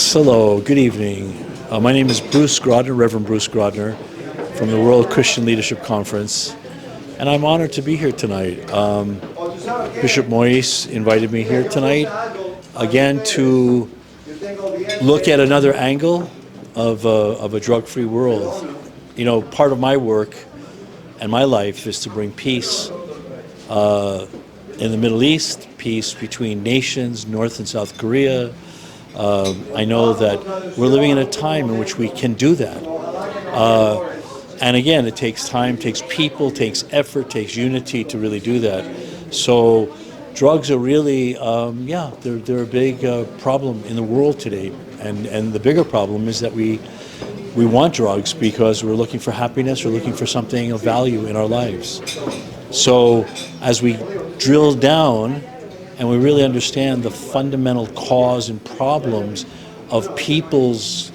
Yes, hello, good evening. My name is Bruce Grodner, Reverend Bruce Grodner, from the World Christian Leadership Conference, and I'm honored to be here tonight. Bishop Moise invited me here tonight, again, to look at another angle of a drug-free world. You know, part of my work and my life is to bring peace in the Middle East, peace between nations, North and South Korea. I know that we're living in a time in which we can do that. And again, it takes time, takes people, takes effort, takes unity to really do that. So drugs are really, they're a big problem in the world today. And the bigger problem is that we want drugs because we're looking for happiness, we're looking for something of value in our lives. So as we drill down and we really understand the fundamental cause and problems of people's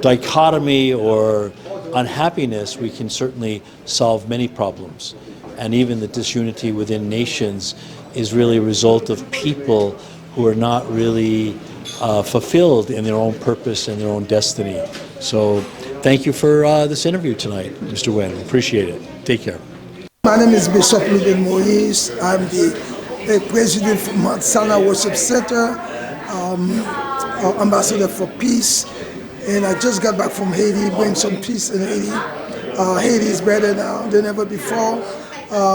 dichotomy or unhappiness, we can certainly solve many problems. And even the disunity within nations is really a result of people who are not really fulfilled in their own purpose and their own destiny. So thank you for this interview tonight, Mr. Wen. Appreciate it. Take care. My name is Bishop Moise. I'm the president for Mount Sinai Worship Center, ambassador for peace, and I just got back from Haiti, bring some peace in Haiti. Haiti is better now than ever before.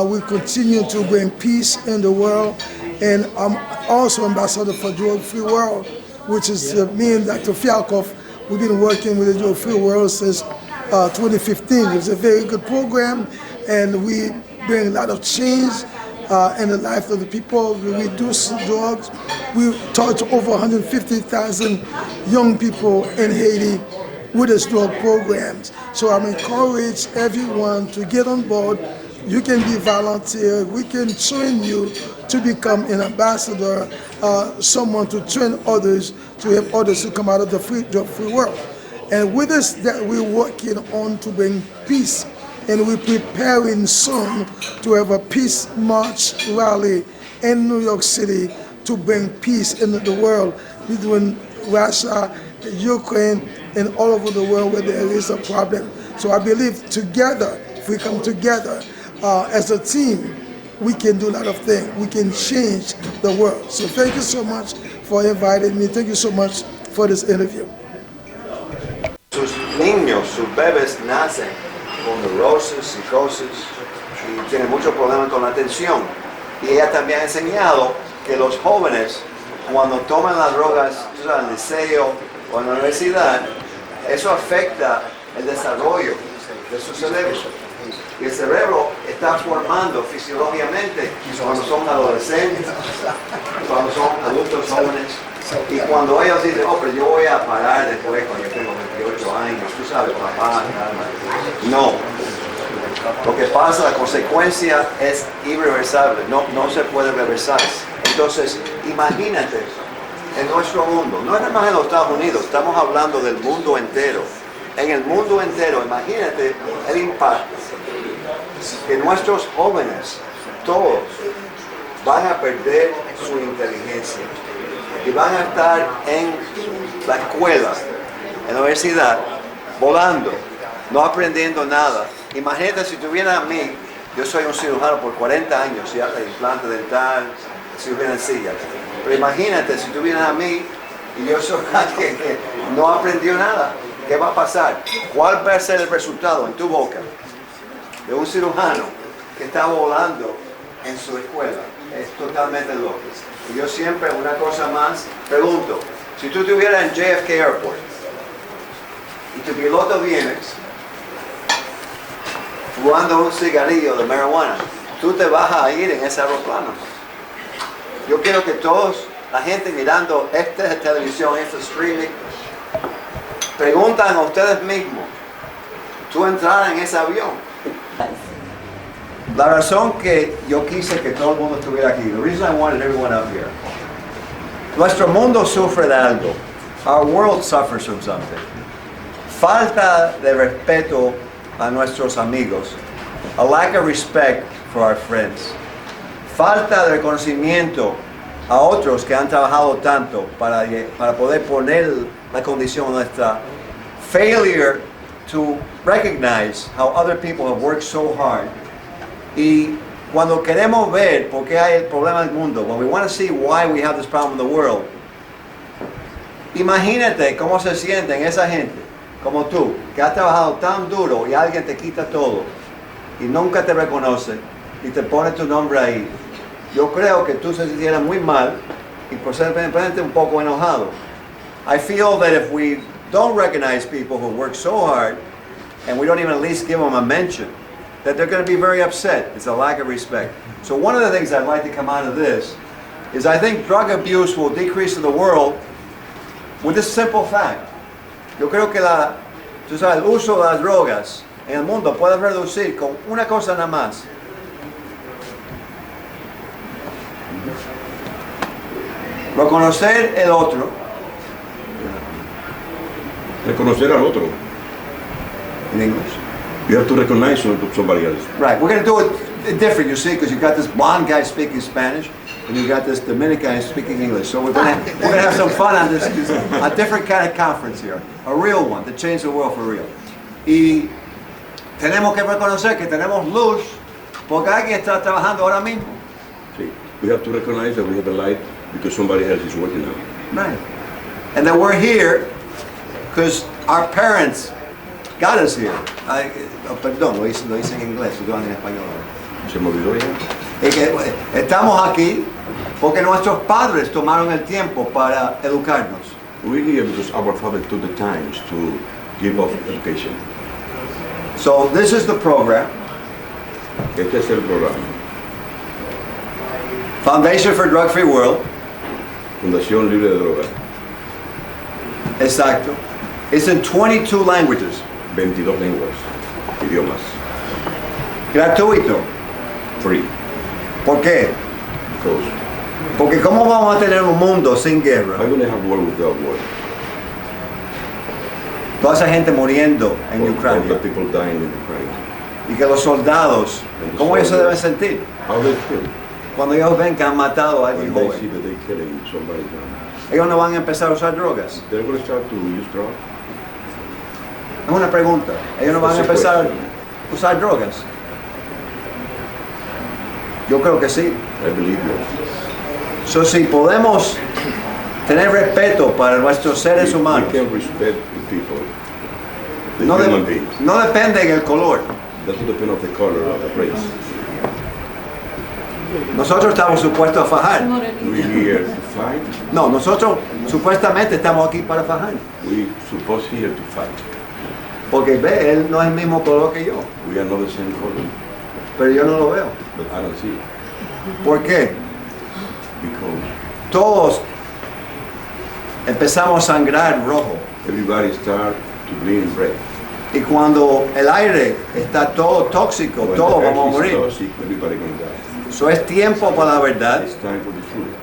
We continue to bring peace in the world, and I'm also ambassador for Drug-Free World, which is me and Dr. Fialkov. We've been working with the Drug-Free World since 2015. It's a very good program, and we bring a lot of change in the life of the people. We reduce drugs. We touch over 150,000 young people in Haiti with this drug programs. So I'm encourage everyone to get on board. You can be volunteer. We can train you to become an ambassador, someone to train others, to help others to come out of the drug-free world. And with this, that we're working on to bring peace. And we're preparing soon to have a peace march rally in New York City to bring peace into the world between Russia, Ukraine, and all over the world where there is a problem. So I believe together, if we come together as a team, we can do a lot of things. We can change the world. So thank you so much for inviting me. Thank you so much for this interview. Sus niños, sus bebés nacen con neurosis, psicosis y tienen muchos problemas con la atención. Y ella también ha enseñado que los jóvenes, cuando toman las drogas en el liceo o en la universidad, eso afecta el desarrollo de su cerebro. Y el cerebro está formando fisiológicamente cuando son adolescentes, cuando son adultos jóvenes. Y cuando ellos dicen, oh, pero yo voy a parar después cuando yo tengo 28 años, tú sabes, papá, nada. No. Lo que pasa, la consecuencia es irreversible, no se puede reversar. Entonces, imagínate, en nuestro mundo, no es nada más en los Estados Unidos, estamos hablando del mundo entero. En el mundo entero, imagínate el impacto que nuestros jóvenes, todos, van a perder su inteligencia. Y van a estar en la escuela, en la universidad, volando, no aprendiendo nada. Imagínate si tuvieran a mí, yo soy un cirujano por 40 años, ya implante dental, cirugía en silla. Pero imagínate si tuvieran a mí y yo soy alguien que no aprendió nada. ¿Qué va a pasar? ¿Cuál va a ser el resultado en tu boca de un cirujano que está volando en su escuela? Es totalmente loco. Y yo siempre, una cosa más, pregunto, si tú estuvieras en JFK Airport y tu piloto viene fumando un cigarrillo de marihuana, tú te vas a ir en ese aeroplano. Yo quiero que todos, la gente mirando esta televisión, este streaming, preguntan a ustedes mismos, ¿tú entrar en ese avión? La razón que yo quise que todo el mundo estuviera aquí, the reason I wanted everyone up here, nuestro mundo sufre de algo. Our world suffers from something. Falta de respeto a nuestros amigos. A lack of respect for our friends. Falta de reconocimiento a otros que han trabajado tanto para poder poner la condición nuestra. Failure to recognize how other people have worked so hard. Y cuando queremos ver por qué hay el problema del mundo, when we want to see why we have this problem in the world, imagínate cómo se sienten esa gente, como tú, que has trabajado tan duro y alguien te quita todo y nunca te reconoce y te pone tu nombre ahí. Yo creo que tú se sintieras muy mal y posiblemente un poco enojado. I feel that if we don't recognize people who work so hard and we don't even at least give them a mention, that they're going to be very upset. It's a lack of respect. So one of the things I'd like to come out of this is I think drug abuse will decrease in the world with this simple fact. Yo creo que el uso de las drogas en el mundo puede reducir con una cosa nada más. Reconocer el otro. Reconocer al otro. In English. You have to recognize somebody else. Right, we're going to do it different, you see, because you got this blonde guy speaking Spanish, and you got this Dominican guy speaking English. So we're going to have some fun on this, a different kind of conference here, a real one, to change the world for real. Y tenemos que reconocer que tenemos luz, porque alguien está trabajando ahora mismo. Sí. We have to recognize that we have a light because somebody else is working now. Right. And that we're here because our parents got us here. Perdón, lo hice en inglés, lo en español. Se me olvidó ya. Y que estamos aquí porque nuestros padres tomaron el tiempo para educarnos. We're here because our father took the time to give us education. So this is the program. Este es el programa. Foundation for Drug Free World. Fundación Libre de Drogas. Exacto. It's in 22 languages. 22 lenguas, idiomas. Gratuito. Free. ¿Por qué? Because Porque ¿cómo vamos a tener un mundo sin guerra? I'm going to have war without war. Toda esa gente muriendo en All the Ucrania. people dying in Ukraine. Y que los soldados, ¿cómo ellos se deben sentir? How they feel Cuando ellos ven que han matado a alguien when they see joven. that they're killing somebody young. Ellos no van a empezar a usar drogas. They're going to start to use drugs. Es una pregunta. Ellos no van a empezar a usar drogas. Yo creo que sí. I believe you. So, si podemos tener respeto para nuestros seres We humanos, can respect the people, the no, human beings. no depende del color. Doesn't depend on the color of the race. Nosotros estamos supuestos a fajar. We're here to fight. No, nosotros supuestamente estamos aquí para fajar. We're supposed here to fight. Porque ve, él no es el mismo color que yo. We are not the same color, Pero yo no lo veo. but I don't see it ¿Por qué? because Todos empezamos a sangrar rojo. everybody start to bleed red. Y cuando el aire está todo tóxico, When todos the earth vamos a is morir. toxic, everybody gonna die. Eso es tiempo para la verdad. It's time for the truth.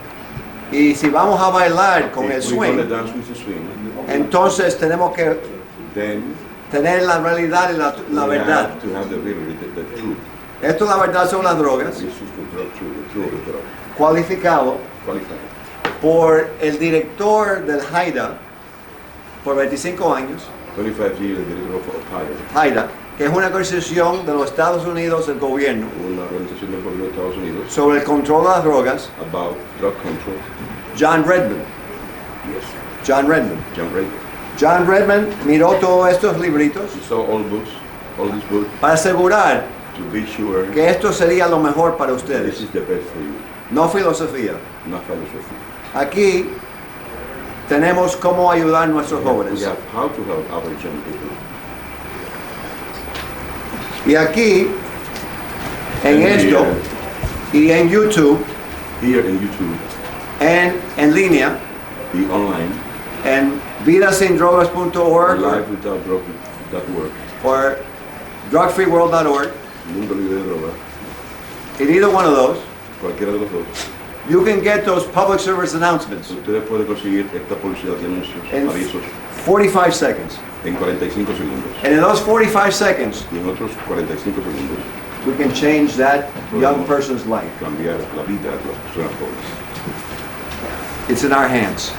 Y si vamos a bailar con el If we're gonna swing, dance with the swing, entonces tenemos que then tener la realidad y la we verdad. have to have the reality, the truth. Esto es la verdad sobre las drogas, This is the truth of the drug. cualificado Qualified. por el director del HAIDA por 25 años, 25 years the director of Ohio, HAIDA, que es una organización de los Estados Unidos del gobierno una organización del gobierno de Estados Unidos, sobre el control de las drogas, about drug control. John Redmond. Yes, John Redmond. John Ray. John Redmond miró todos estos libritos He saw all books, all these books, para asegurar to be sure que esto sería lo mejor para this ustedes, is the best for you, no filosofía. not philosophy. Aquí tenemos cómo ayudar a nuestros We jóvenes. have how to help our young people. Y aquí, en And esto, y en YouTube, Here in YouTube, en línea, be online, en vidasindrogas.org livewithoutdrug.org, or drugfreeworld.org, Mundo Libre de Drogas, in either one of those, cualquiera de los dos. you can get those public service announcements Ustedes pueden conseguir esta publicidad de anuncios, in avisos, 45 seconds. en 45 segundos. And in those 45 seconds, Y en otros 45 segundos, we can change that young person's life. cambiar la vida de las personas jóvenes. It's in our hands.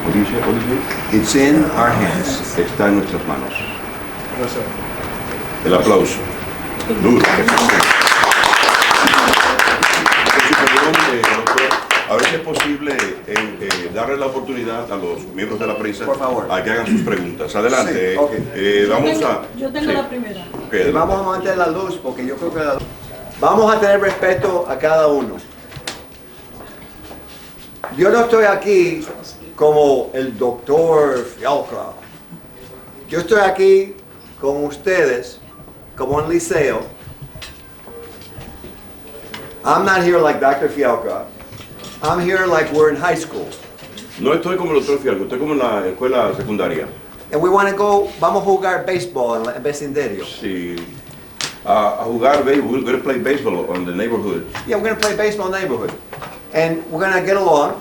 What do you say? What do you say? It's in our hands. Está en nuestras manos. El aplauso. Duro. A ver si es posible darle la oportunidad a los miembros de la prensa Por favor. a que hagan sus preguntas. Adelante. Sí, okay. Yo tengo sí. la primera. Okay, Vamos a mantener la luz porque yo creo que vamos a tener respeto a cada uno. Yo no estoy aquí como el doctor Fialcra. Yo estoy aquí con ustedes como un liceo. I'm not here like Dr. Fialcra. I'm here like we're in high school. No estoy como el doctor Fialco, estoy como en la escuela secundaria. And we want to go, vamos a jugar béisbol en el vecindario. Sí. A jugar béisbol, we're going to play baseball on the neighborhood. Yeah, we're going to play baseball in the neighborhood. And we're going to get along.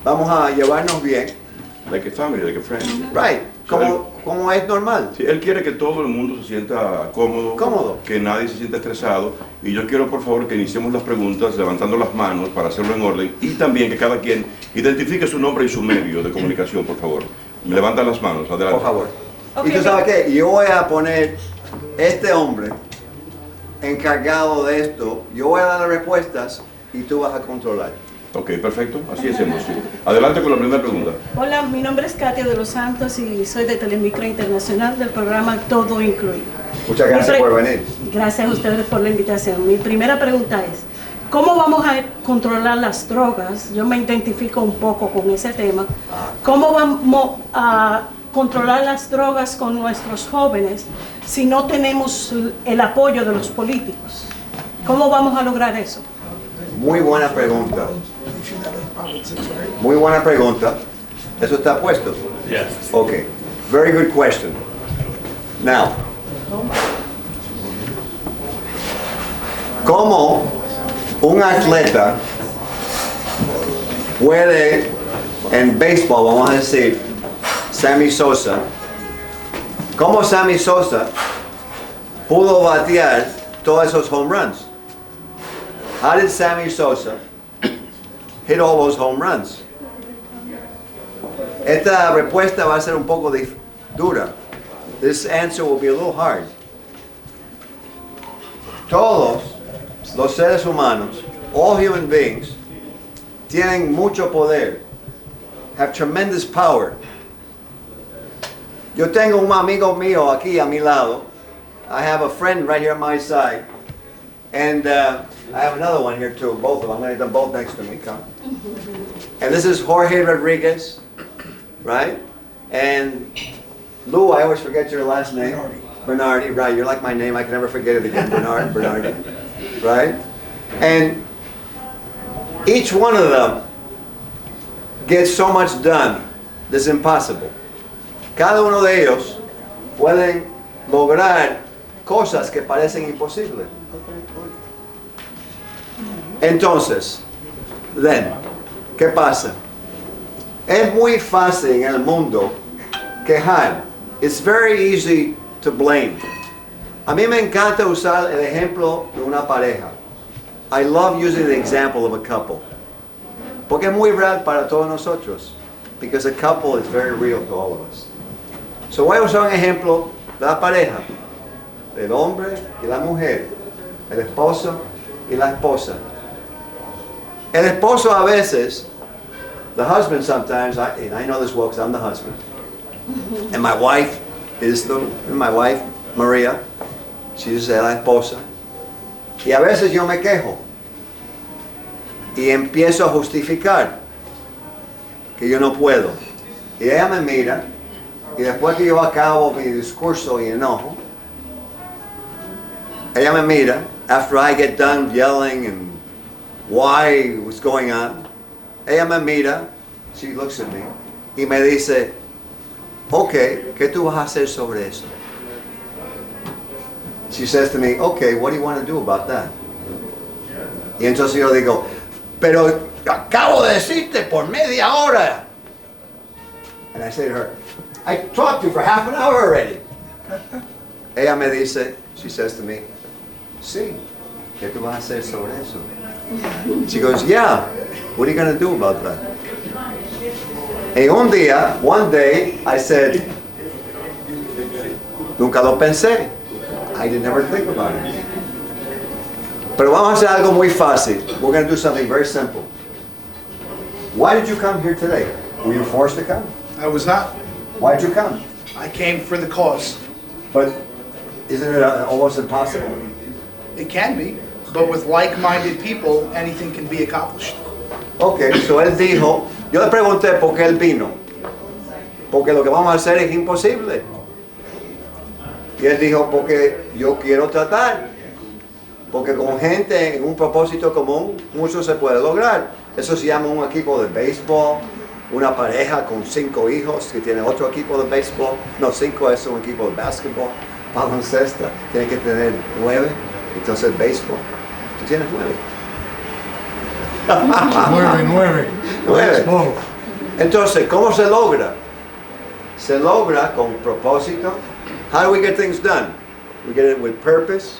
Vamos a llevarnos bien. Like a family, like a friend. Right. Como es normal. Sí, él quiere que todo el mundo se sienta cómodo, Cómodo. que nadie se sienta estresado. Y yo quiero, por favor, que iniciemos las preguntas levantando las manos para hacerlo en orden. Y también que cada quien identifique su nombre y su medio de comunicación, por favor. Levanta las manos, adelante. Por favor. Ok, Y tú sabes qué, yo voy a poner este hombre encargado de esto. Yo voy a dar las respuestas y tú vas a controlar. Ok, perfecto. Así hacemos. Sí. Adelante con la primera pregunta. Hola, mi nombre es Katia de los Santos y soy de Telemicro Internacional del programa Todo Incluido. Muchas gracias por venir. Gracias a ustedes por la invitación. Mi primera pregunta es, ¿cómo vamos a controlar las drogas? Yo me identifico un poco con ese tema. ¿Cómo vamos a controlar las drogas con nuestros jóvenes si no tenemos el apoyo de los políticos? ¿Cómo vamos a lograr eso? Muy buena pregunta. Muy buena pregunta. ¿Eso está puesto? Yes. Okay. Very good question. Now, ¿cómo un atleta puede, en béisbol, vamos a decir, Sammy Sosa, cómo Sammy Sosa pudo batear todos esos home runs? How did Sammy Sosa hit all those home runs? Esta respuesta va a ser un poco dura. This answer will be a little hard. Todos los seres humanos, all human beings, tienen mucho poder, have tremendous power. Yo tengo un amigo mío aquí a mi lado. I have a friend right here on my side. And I have another one here too, both of them. I'm going to have them both next to me. Come. And this is Jorge Rodriguez, right? And Lou, I always forget your last name. Bernardi, right? You're like my name. I can never forget it again. Bernardi, right? And each one of them gets so much done that's impossible. Cada uno de ellos pueden lograr cosas que parecen imposibles. Entonces, ¿qué pasa? Es muy fácil en el mundo quejar. It's very easy to blame. A mí me encanta usar el ejemplo de una pareja. I love using the example of a couple. Porque es muy real para todos nosotros. Because a couple is very real to all of us. So voy a usar un ejemplo de la pareja. El hombre y la mujer. El esposo y la esposa. El esposo a veces, the husband sometimes, and I know this well because I'm the husband, and my wife is my wife, Maria, she's la esposa, y a veces yo me quejo, y empiezo a justificar que yo no puedo, y ella me mira, y después que yo acabo mi discurso y enojo, ella me mira, after I get done yelling and why, what's going on, ella me mira, she looks at me, y me dice, okay, ¿qué tú vas a hacer sobre eso? She says to me, okay, what do you want to do about that? Y entonces yo digo, pero acabo de decirte por media hora. And I say to her, I talked to you for half an hour already. Ella me dice, she says to me, sí, ¿qué tú vas a hacer sobre eso? She goes, yeah, what are you going to do about that? En un día, one day, I said, nunca lo pensé. I did never think about it. Pero vamos a hacer algo muy fácil. We're going to do something very simple. Why did you come here today? Were you forced to come? I was not. Why did you come? I came for the cause. But isn't it almost impossible? It can be, but with like-minded people, anything can be accomplished. Ok, so él dijo, yo le pregunté por qué él vino. Porque lo que vamos a hacer es imposible. Y él dijo, porque yo quiero tratar. Porque con gente en un propósito común, mucho se puede lograr. Eso se llama un equipo de béisbol, una pareja con 5 hijos que tiene otro equipo de béisbol. No, 5 es un equipo de básquetbol, baloncesto, tiene que tener 9. Entonces béisbol, tú tienes 9. 9. Entonces, ¿cómo se logra? Se logra con propósito. How do we get things done? We get it with purpose.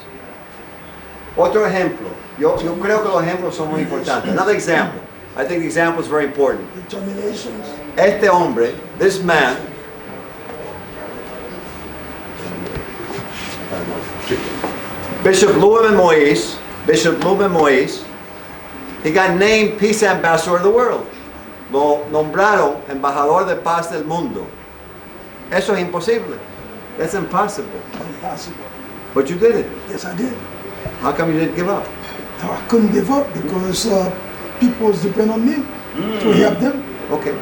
Otro ejemplo. Yo creo que los ejemplos son muy importantes. Another example. I think the example is very important. Determination. Este hombre, this man, Bishop Louis Moïse, he got named Peace Ambassador of the World. Lo nombraron embajador de paz del mundo. Eso es imposible. That's impossible. Impossible. But you did it. Yes, I did. How come you didn't give up? No, I couldn't give up because people depend on me to help them, Okay.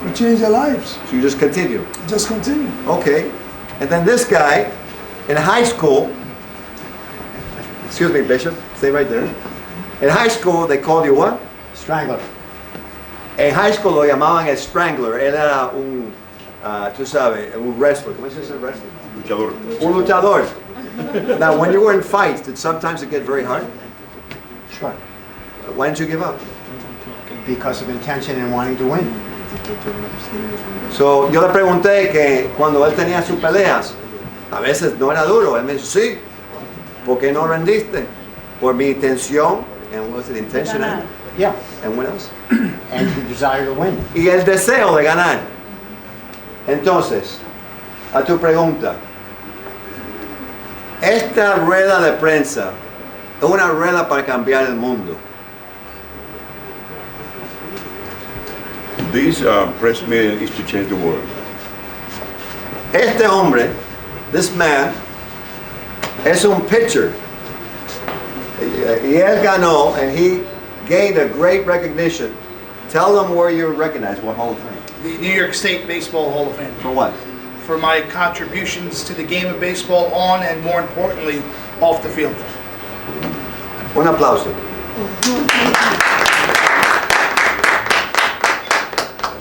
to change their lives. So you just continue. Just continue. Okay. And then this guy, in high school, excuse me, Bishop, stay right there. In high school, they called you what? Strangler. En high school lo llamaban el strangler. Él era un, tú sabes, un wrestler. ¿Cómo se dice wrestler? Luchador. Un luchador. Now, when you were in fights, did sometimes it get very hard? Sure. Why didn't you give up? Because of intention and wanting to win. So, yo le pregunté que cuando él tenía sus peleas, a veces no era duro. Él me dijo, sí, ¿por qué no rendiste? Por mi intención, and what was it, intentional? Yeah. And what else? And the desire to win. Y el deseo de ganar. Entonces, a tu pregunta, esta rueda de prensa es una rueda para cambiar el mundo. This press meeting is to change the world. Este hombre, this man, es un pitcher. Y él ganó, and he gained a great recognition. Tell them where you're recognized, what Hall of Fame. The New York State Baseball Hall of Fame. For what? For my contributions to the game of baseball on and, more importantly, off the field. Un aplauso.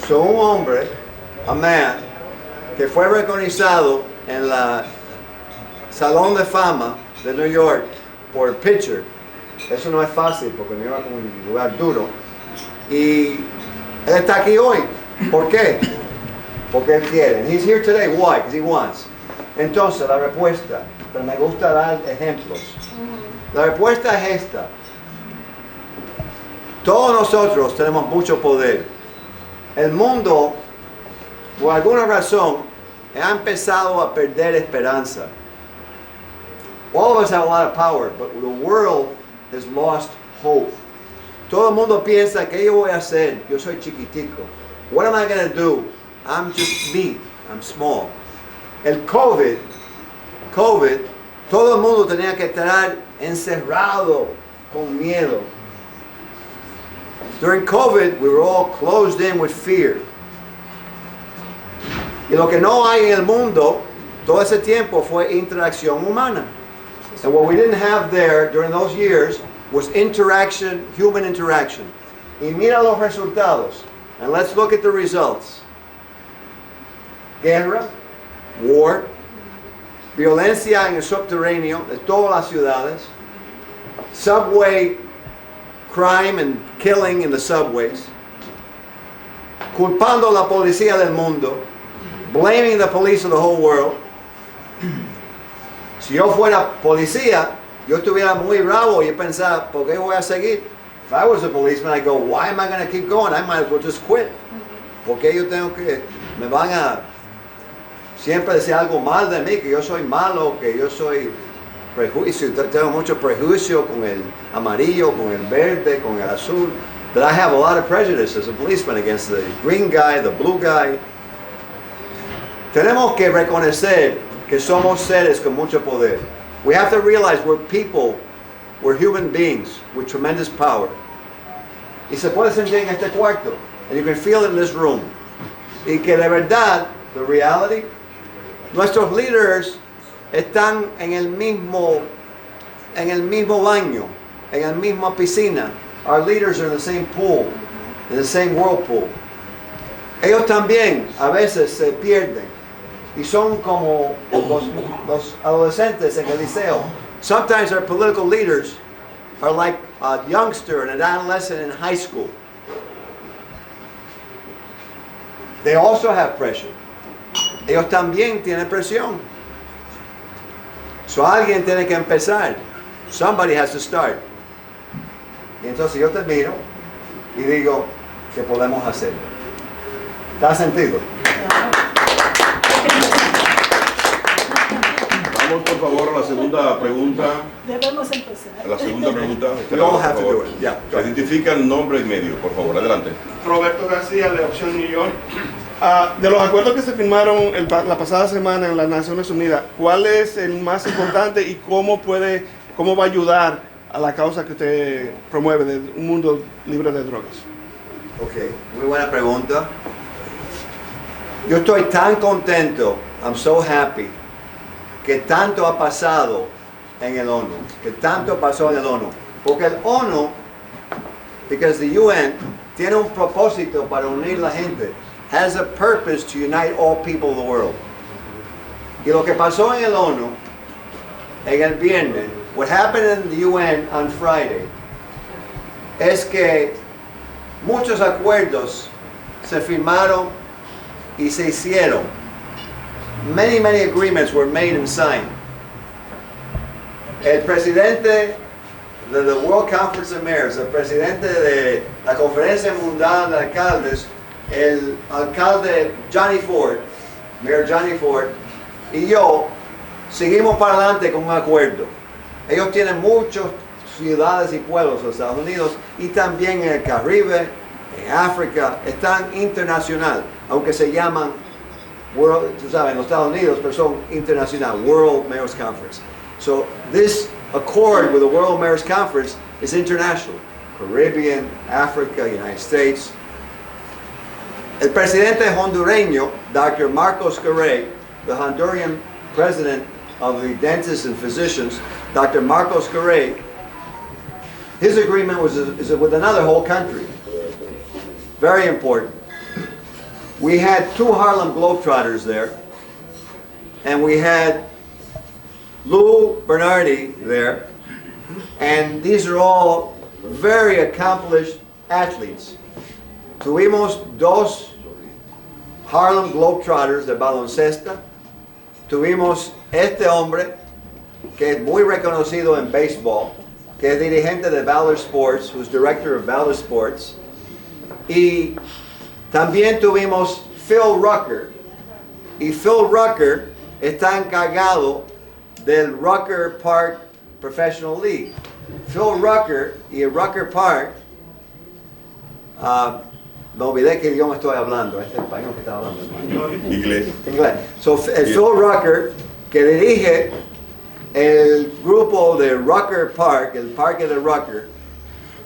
So, un hombre, a man, que fue recognizado en la Salón de Fama de New York por pitcher. Eso no es fácil porque New York es un lugar duro. Y él está aquí hoy. ¿Por qué? Porque él quiere. And he's here today. Why? Because he wants. Entonces, la respuesta, pero me gusta dar ejemplos. La respuesta es esta. Todos nosotros tenemos mucho poder. El mundo, por alguna razón, ha empezado a perder esperanza. All of us have a lot of power, but the world has lost hope. Todo el mundo piensa, ¿qué yo voy a hacer? Yo soy chiquitico. What am I going to do? I'm just me. I'm small. El COVID, todo el mundo tenía que estar encerrado con miedo. During COVID, we were all closed in with fear. Y lo que no hay en el mundo, todo ese tiempo, fue interacción humana. And what we didn't have there during those years was interaction, human interaction. Y mira los resultados. And let's look at the results. Guerra, war, violencia en el subterráneo de todas las ciudades, subway crime and killing in the subways, culpando a la policía del mundo, blaming the police of the whole world. Si yo fuera policía, yo estuviera muy bravo y pensaba, ¿por qué voy a seguir? If I was a policeman, I'd go, why am I going to keep going? I might as well just quit. Porque yo tengo que, me van a siempre decir algo mal de mí, que yo soy malo, que yo soy prejuicio. Tengo mucho prejuicio con el amarillo, con el verde, con el azul. That I have a lot of prejudice as a policeman against the green guy, the blue guy. Tenemos que reconocer que somos seres con mucho poder. We have to realize we're people, we're human beings with tremendous power. Y se puede sentir en este cuarto, and you can feel it in this room. Y que de verdad, the reality, nuestros líderes están en el mismo baño, en la misma piscina. Our leaders are in the same pool, in the same whirlpool. Ellos también a veces se pierden y son como los adolescentes en el liceo. Sometimes our political leaders are like a youngster and an adolescent in high school. They also have pressure. Ellos también tienen presión. So alguien tiene que empezar. Somebody has to start. Y entonces yo te miro y digo, ¿qué podemos hacer? ¿Da sentido? Vamos por favor a la segunda pregunta. Debemos empezar. La segunda pregunta. We all have to do it. Yeah. Identifica el nombre y medio, por favor. Adelante. Roberto García, de Opción New York. De los acuerdos que se firmaron la pasada semana en las Naciones Unidas, ¿cuál es el más importante y cómo va a ayudar a la causa que usted promueve de un mundo libre de drogas? Ok, muy buena pregunta. Yo estoy tan contento, I'm so happy, que tanto ha pasado en el ONU, que tanto pasó en el ONU. Porque el ONU, because the UN, tiene un propósito para unir la gente. Has a purpose to unite all people of the world. Y lo que pasó en el ONU, en el viernes, what happened in the UN on Friday, es que muchos acuerdos se firmaron y se hicieron. Many agreements were made and signed. El presidente de the World Conference of Mayors, el presidente de la Conferencia Mundial de Alcaldes, el alcalde Johnny Ford, Mayor Johnny Ford, y yo seguimos para adelante con un acuerdo. Ellos tienen muchas ciudades y pueblos en Estados Unidos y también en el Caribe, en África, están internacional, aunque se llaman World, tú sabes, en los Estados Unidos, pero son internacional, World Mayors Conference. So this accord with the World Mayors Conference is international, Caribbean, Africa, United States. El presidente hondureño, Dr. Marcos Garay, the Honduran president of the Dentists and Physicians, Dr. Marcos Garay, his agreement is with another whole country. Very important. We had 2 Harlem Globetrotters there, and we had Lou Bernardi there, and these are all very accomplished athletes. Tuvimos 2 Harlem Globetrotters de baloncesto. Tuvimos este hombre que es muy reconocido en béisbol, que es dirigente de Valor Sports, who's director of Valor Sports. Y también tuvimos Phil Rucker. Y Phil Rucker está encargado del Rucker Park Professional League. Phil Rucker y el Rucker Park, me olvidé qué idioma estoy hablando, este español que estaba hablando. Inglés. Inglés. So, Phil Rucker, que dirige el grupo de Rucker Park, el parque de Rucker,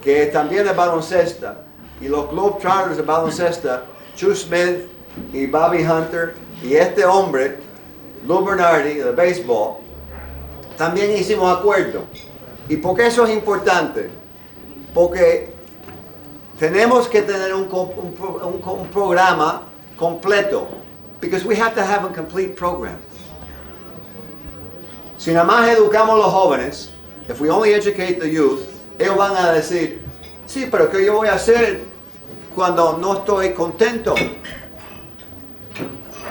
que también es baloncesto, y los Globetrotters de baloncesto, Chu Smith y Bobby Hunter, y este hombre, Lou Bernardi, de béisbol, también hicimos acuerdo. ¿Y por qué eso es importante? Porque tenemos que tener un programa completo. Because we have to have a complete program. Si nada más educamos a los jóvenes, if we only educate the youth, ellos van a decir, sí, pero ¿qué yo voy a hacer cuando no estoy contento?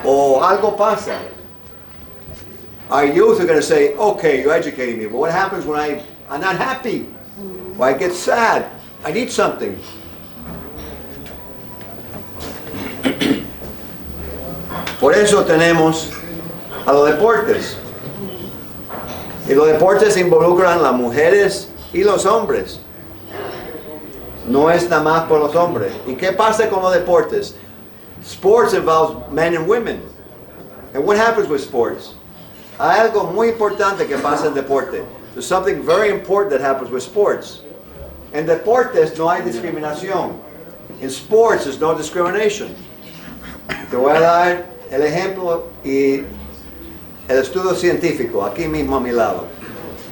O algo pasa. Our youth are going to say, okay, you're educating me, but what happens when I'm not happy? Or I get sad? I need something. Por eso tenemos a los deportes. Y los deportes involucran a las mujeres y los hombres. No es nada más por los hombres. ¿Y qué pasa con los deportes? Sports involves men and women. And what happens with sports? Hay algo muy importante que pasa en deporte. There's something very important that happens with sports. En deportes no hay discriminación. In sports there's no discrimination. Te voy a dar el ejemplo y el estudio científico aquí mismo a mi lado.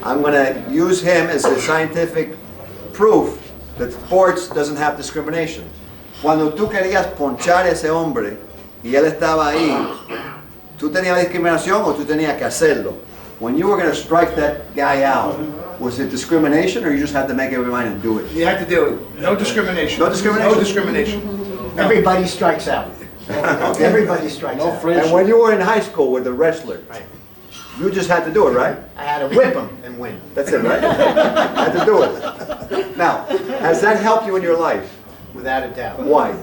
I'm going to use him as a scientific proof that sports doesn't have discrimination. Cuando tú querías ponchar a ese hombre y él estaba ahí, ¿tú tenías discriminación o tú tenías que hacerlo? When you were going to strike that guy out, was it discrimination or you just had to make up your mind and do it? You have to do it. No discrimination. No discrimination? No discrimination. Everybody strikes out. Everybody strikes out. And when you were in high school with the wrestler, Right. you just had to do it, right? I had to whip him and win. That's it, right? Had to do it. Now, has that helped you in your life? Without a doubt. Why?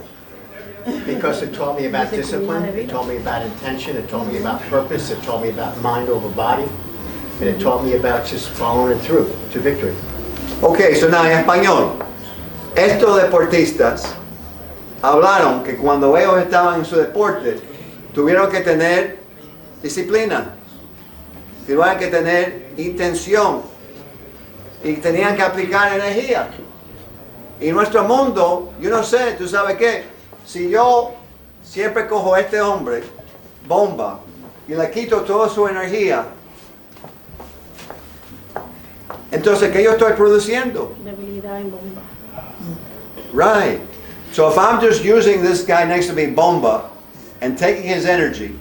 Because it taught me about discipline, it taught me about intention, it taught me about purpose, it taught me about mind over body, and it taught me about just following it through to victory. Ok, so now en español. Estos deportistas hablaron que cuando ellos estaban en su deporte, tuvieron que tener disciplina, tuvieron que tener intención y tenían que aplicar energía. Y nuestro mundo, yo no sé, tú sabes qué, si yo siempre cojo a este hombre, bomba, y le quito toda su energía, entonces, ¿qué yo estoy produciendo? Debilidad en bomba. Right. So if I'm just using this guy next to me, bomba, and taking his energy,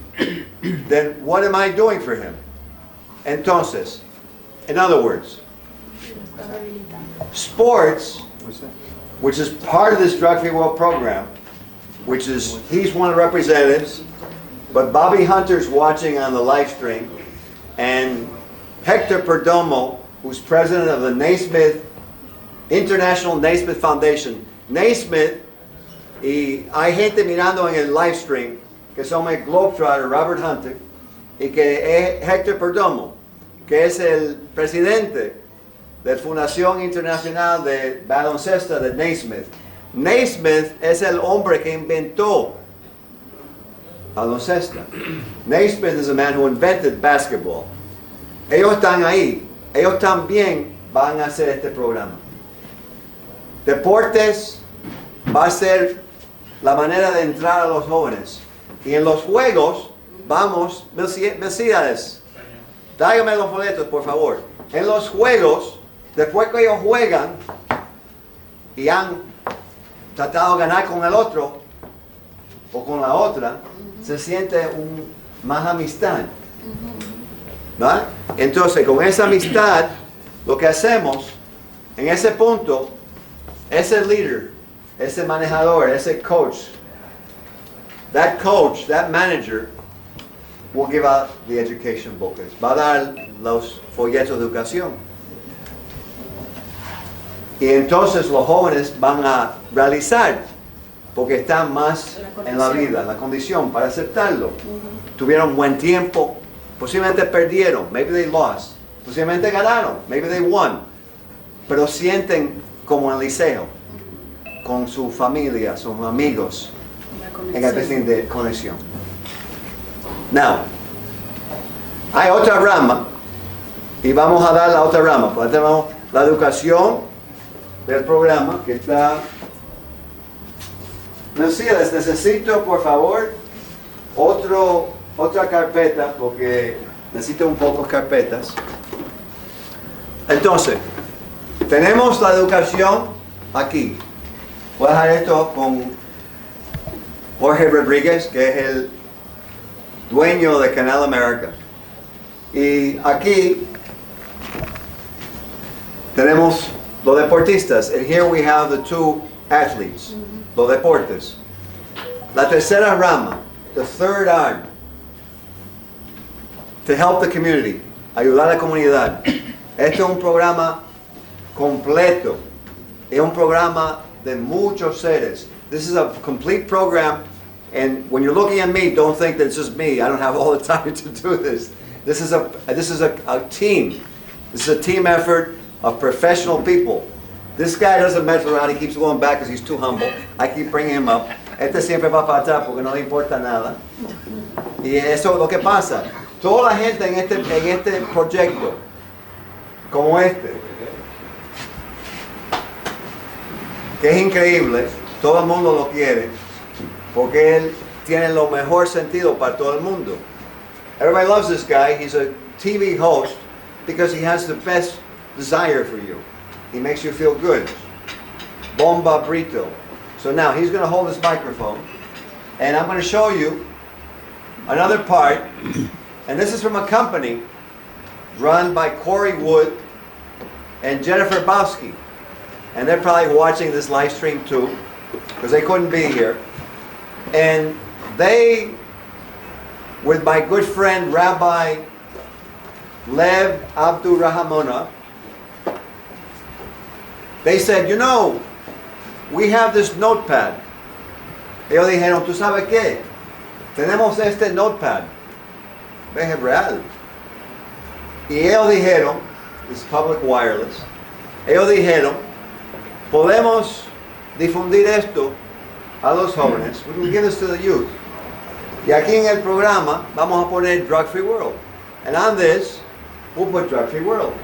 then what am I doing for him? Entonces, in other words, sports, which is part of this drug-free world program, which is, he's one of the representatives, but Bobby Hunter's watching on the live stream, and Hector Perdomo, who's president of the Naismith, International Naismith Foundation. Naismith, y hay gente mirando en el live stream, que son el Globetrotter, Robert Hunter, y que es Hector Perdomo, que es el presidente de la Fundación Internacional de Baloncesto de Naismith. Naismith es el hombre que inventó baloncesto. Naismith is a man who invented basketball. Ellos están ahí. Ellos también van a hacer este programa. Deportes va a ser la manera de entrar a los jóvenes. Y en los juegos, vamos, Mercedes, tráigame los boletos, por favor. En los juegos, después que ellos juegan y han tratado de ganar con el otro o con la otra, se siente más amistad. ¿Va? Entonces, con esa amistad, lo que hacemos en ese punto, ese líder, ese manejador, ese coach, that manager will give out the education booklets, va a dar los folletos de educación. Y entonces los jóvenes van a realizar, porque están más en la vida, en la condición para aceptarlo. Tuvieron buen tiempo. Posiblemente perdieron, maybe they lost. Posiblemente ganaron, maybe they won. Pero sienten como en el liceo, con su familia, sus amigos, en el fin de conexión. Now, hay otra rama, y vamos a dar la otra rama. Pues tenemos la educación del programa, que está... Mercedes, necesito, por favor, otra carpeta, porque necesito un poco carpetas. Entonces, tenemos la educación aquí. Voy a dejar esto con Jorge Rodríguez, que es el dueño de Canal América. Y aquí tenemos los deportistas. And here we have the two athletes, los deportes. La tercera rama, the third arm, to help the community, ayudar a la comunidad. Este es un programa completo, es un programa de muchos seres. This is a complete program And when you're looking at me, don't think that it's just me. I don't have all the time to do this. This is a team. This is a team effort of professional people. This guy doesn't mess around. He keeps going back because he's too humble. I keep bringing him up. Este siempre va para atrás porque no le importa nada. Y eso es lo que pasa. Toda la gente en este proyecto, como este, que es increíble, todo el mundo lo quiere, porque él tiene lo mejor sentido para todo el mundo. Everybody loves this guy. He's a TV host because he has the best desire for you. He makes you feel good. Bomba Brito. So now he's going to hold this microphone, and I'm going to show you another part. And this is from a company run by Corey Wood and Jennifer Bowski. And they're probably watching this live stream too, because they couldn't be here. And they, with my good friend Rabbi Lev Abdurrahmana, they said, you know, we have this notepad. Ellos dijeron, ¿tú sabes qué? Tenemos este notepad. Es real. Y ellos dijeron, this is public wireless, ellos dijeron, podemos difundir esto a los jóvenes. We can give this to the youth. Y aquí en el programa vamos a poner Drug Free World. And on this, we'll put Drug Free World.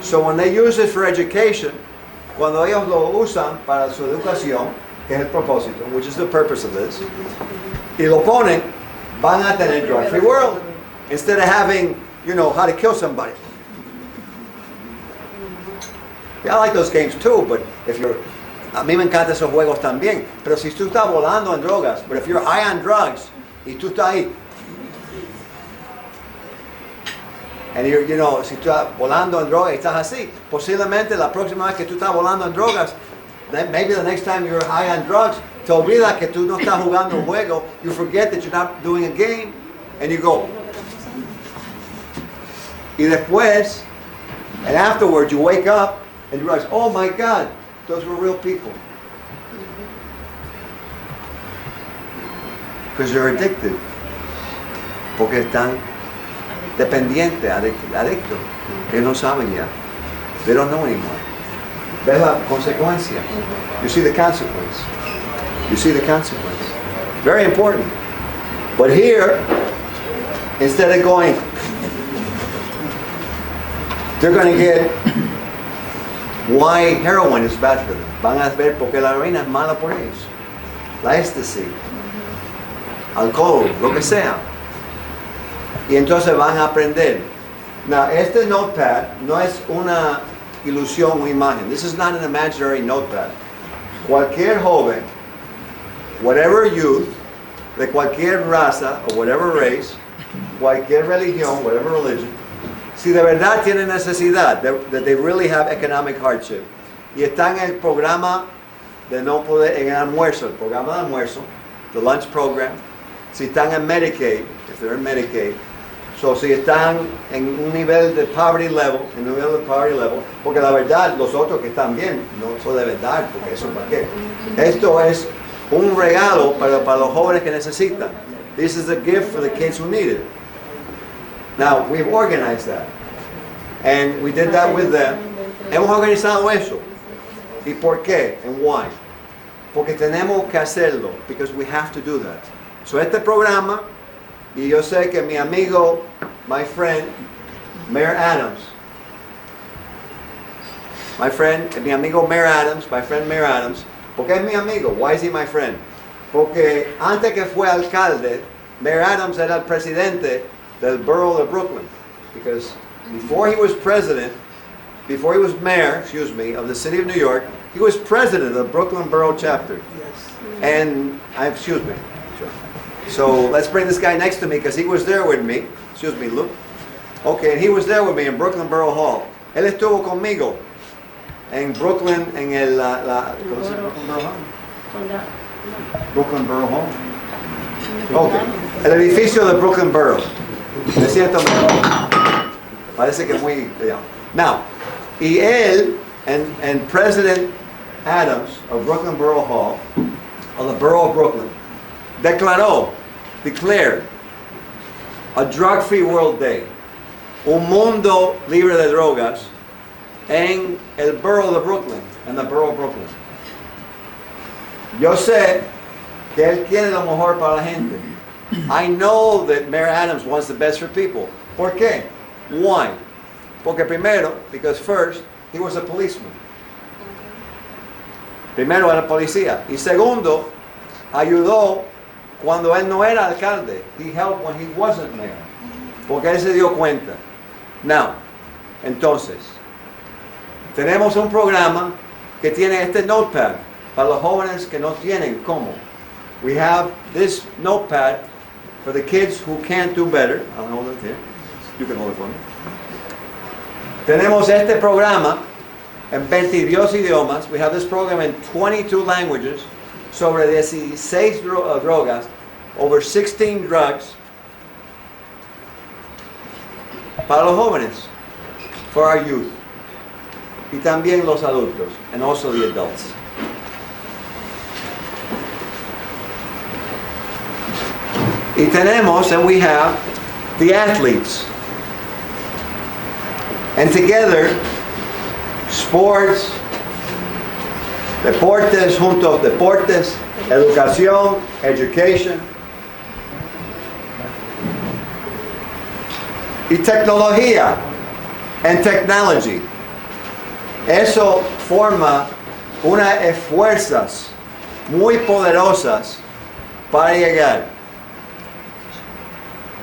So when they use it for education, cuando ellos lo usan para su educación, que es el propósito, which is the purpose of this, y lo ponen, van a tener Drug Free World. Instead of having, you know, how to kill somebody. Yeah, I like those games too, but if you're, a mí me encantan esos juegos también, pero si tú estás volando en drogas, but if you're high on drugs, y tú estás ahí, and you're, you know, si tú estás volando en drogas y estás así, posiblemente la próxima vez que tú estás volando en drogas, maybe the next time you're high on drugs, te olvidas que tú no estás jugando un juego, you forget that you're not doing a game, and you go. Y después, and afterwards you wake up and you realize, oh my God, those were real people. Because you're addicted. Porque están dependientes, adictos. Ellos no saben ya. They don't know anymore. ¿Ves la consecuencia? You see the consequence. You see the consequence. Very important. But here, instead of going, they're going to get why heroin is bad for them. Van a ver por qué la heroína es mala por ellos. La ecstasy, alcohol, lo que sea. Y entonces van a aprender. Now, este notepad no es una ilusión o imagen. This is not an imaginary notepad. Cualquier joven, whatever youth, de cualquier raza o whatever race, cualquier religión, whatever religion, si de verdad tienen necesidad, that they really have economic hardship, y están en el programa de no poder, en el almuerzo, el programa de almuerzo, the lunch program, si están en Medicaid, if they're in Medicaid, so si están en un nivel de poverty level, porque la verdad, los otros que están bien, no se deben dar, porque eso para qué. Esto es un regalo para los jóvenes que necesitan. This is a gift for the kids who need it. Now, we've organized that. And we did that with them. Hemos organizado eso. ¿Y por qué? And why? Porque tenemos que hacerlo. Because we have to do that. So este programa, y yo sé que mi amigo, my friend, Mayor Adams, my friend Mayor Adams, ¿por qué es mi amigo? Why is he my friend? Porque antes que fue alcalde, Mayor Adams era el presidente del borough of Brooklyn, because before he was mayor, of the city of New York, he was president of the Brooklyn Borough chapter. Yes. And, so let's bring this guy next to me, because he was there with me. Luke. Okay, and he was there with me in Brooklyn Borough Hall. Él estuvo conmigo en Brooklyn, en el, ¿cómo se llama? Brooklyn Borough Hall. Okay, el edificio de Brooklyn Borough. De cierto modo, parece que muy, yeah. Now, y él and President Adams of Brooklyn Borough Hall, of the Borough of Brooklyn, declared a drug-free world day, un mundo libre de drogas en el borough de Brooklyn, en the borough of Brooklyn. Yo sé que él quiere lo mejor para la gente. I know that Mayor Adams wants the best for people. ¿Por qué? Why? Porque primero, because first, he was a policeman. Primero era policía. Y segundo, ayudó cuando él no era alcalde. He helped when he wasn't mayor. Porque él se dio cuenta. Now, entonces, tenemos un programa que tiene este notepad para los jóvenes que no tienen cómo. We have this notepad for the kids who can't do better. I'll hold it here. You can hold it for me. Tenemos este programa en 22 idiomas. We have this program in 22 languages sobre 16 drogas, over 16 drugs para los jóvenes, for our youth, y también los adultos, and also the adults. Y tenemos, and we have, the athletes. And together, sports, deportes, juntos deportes, educación, education, y tecnología, and technology. Eso forma unas fuerzas muy poderosas para llegar.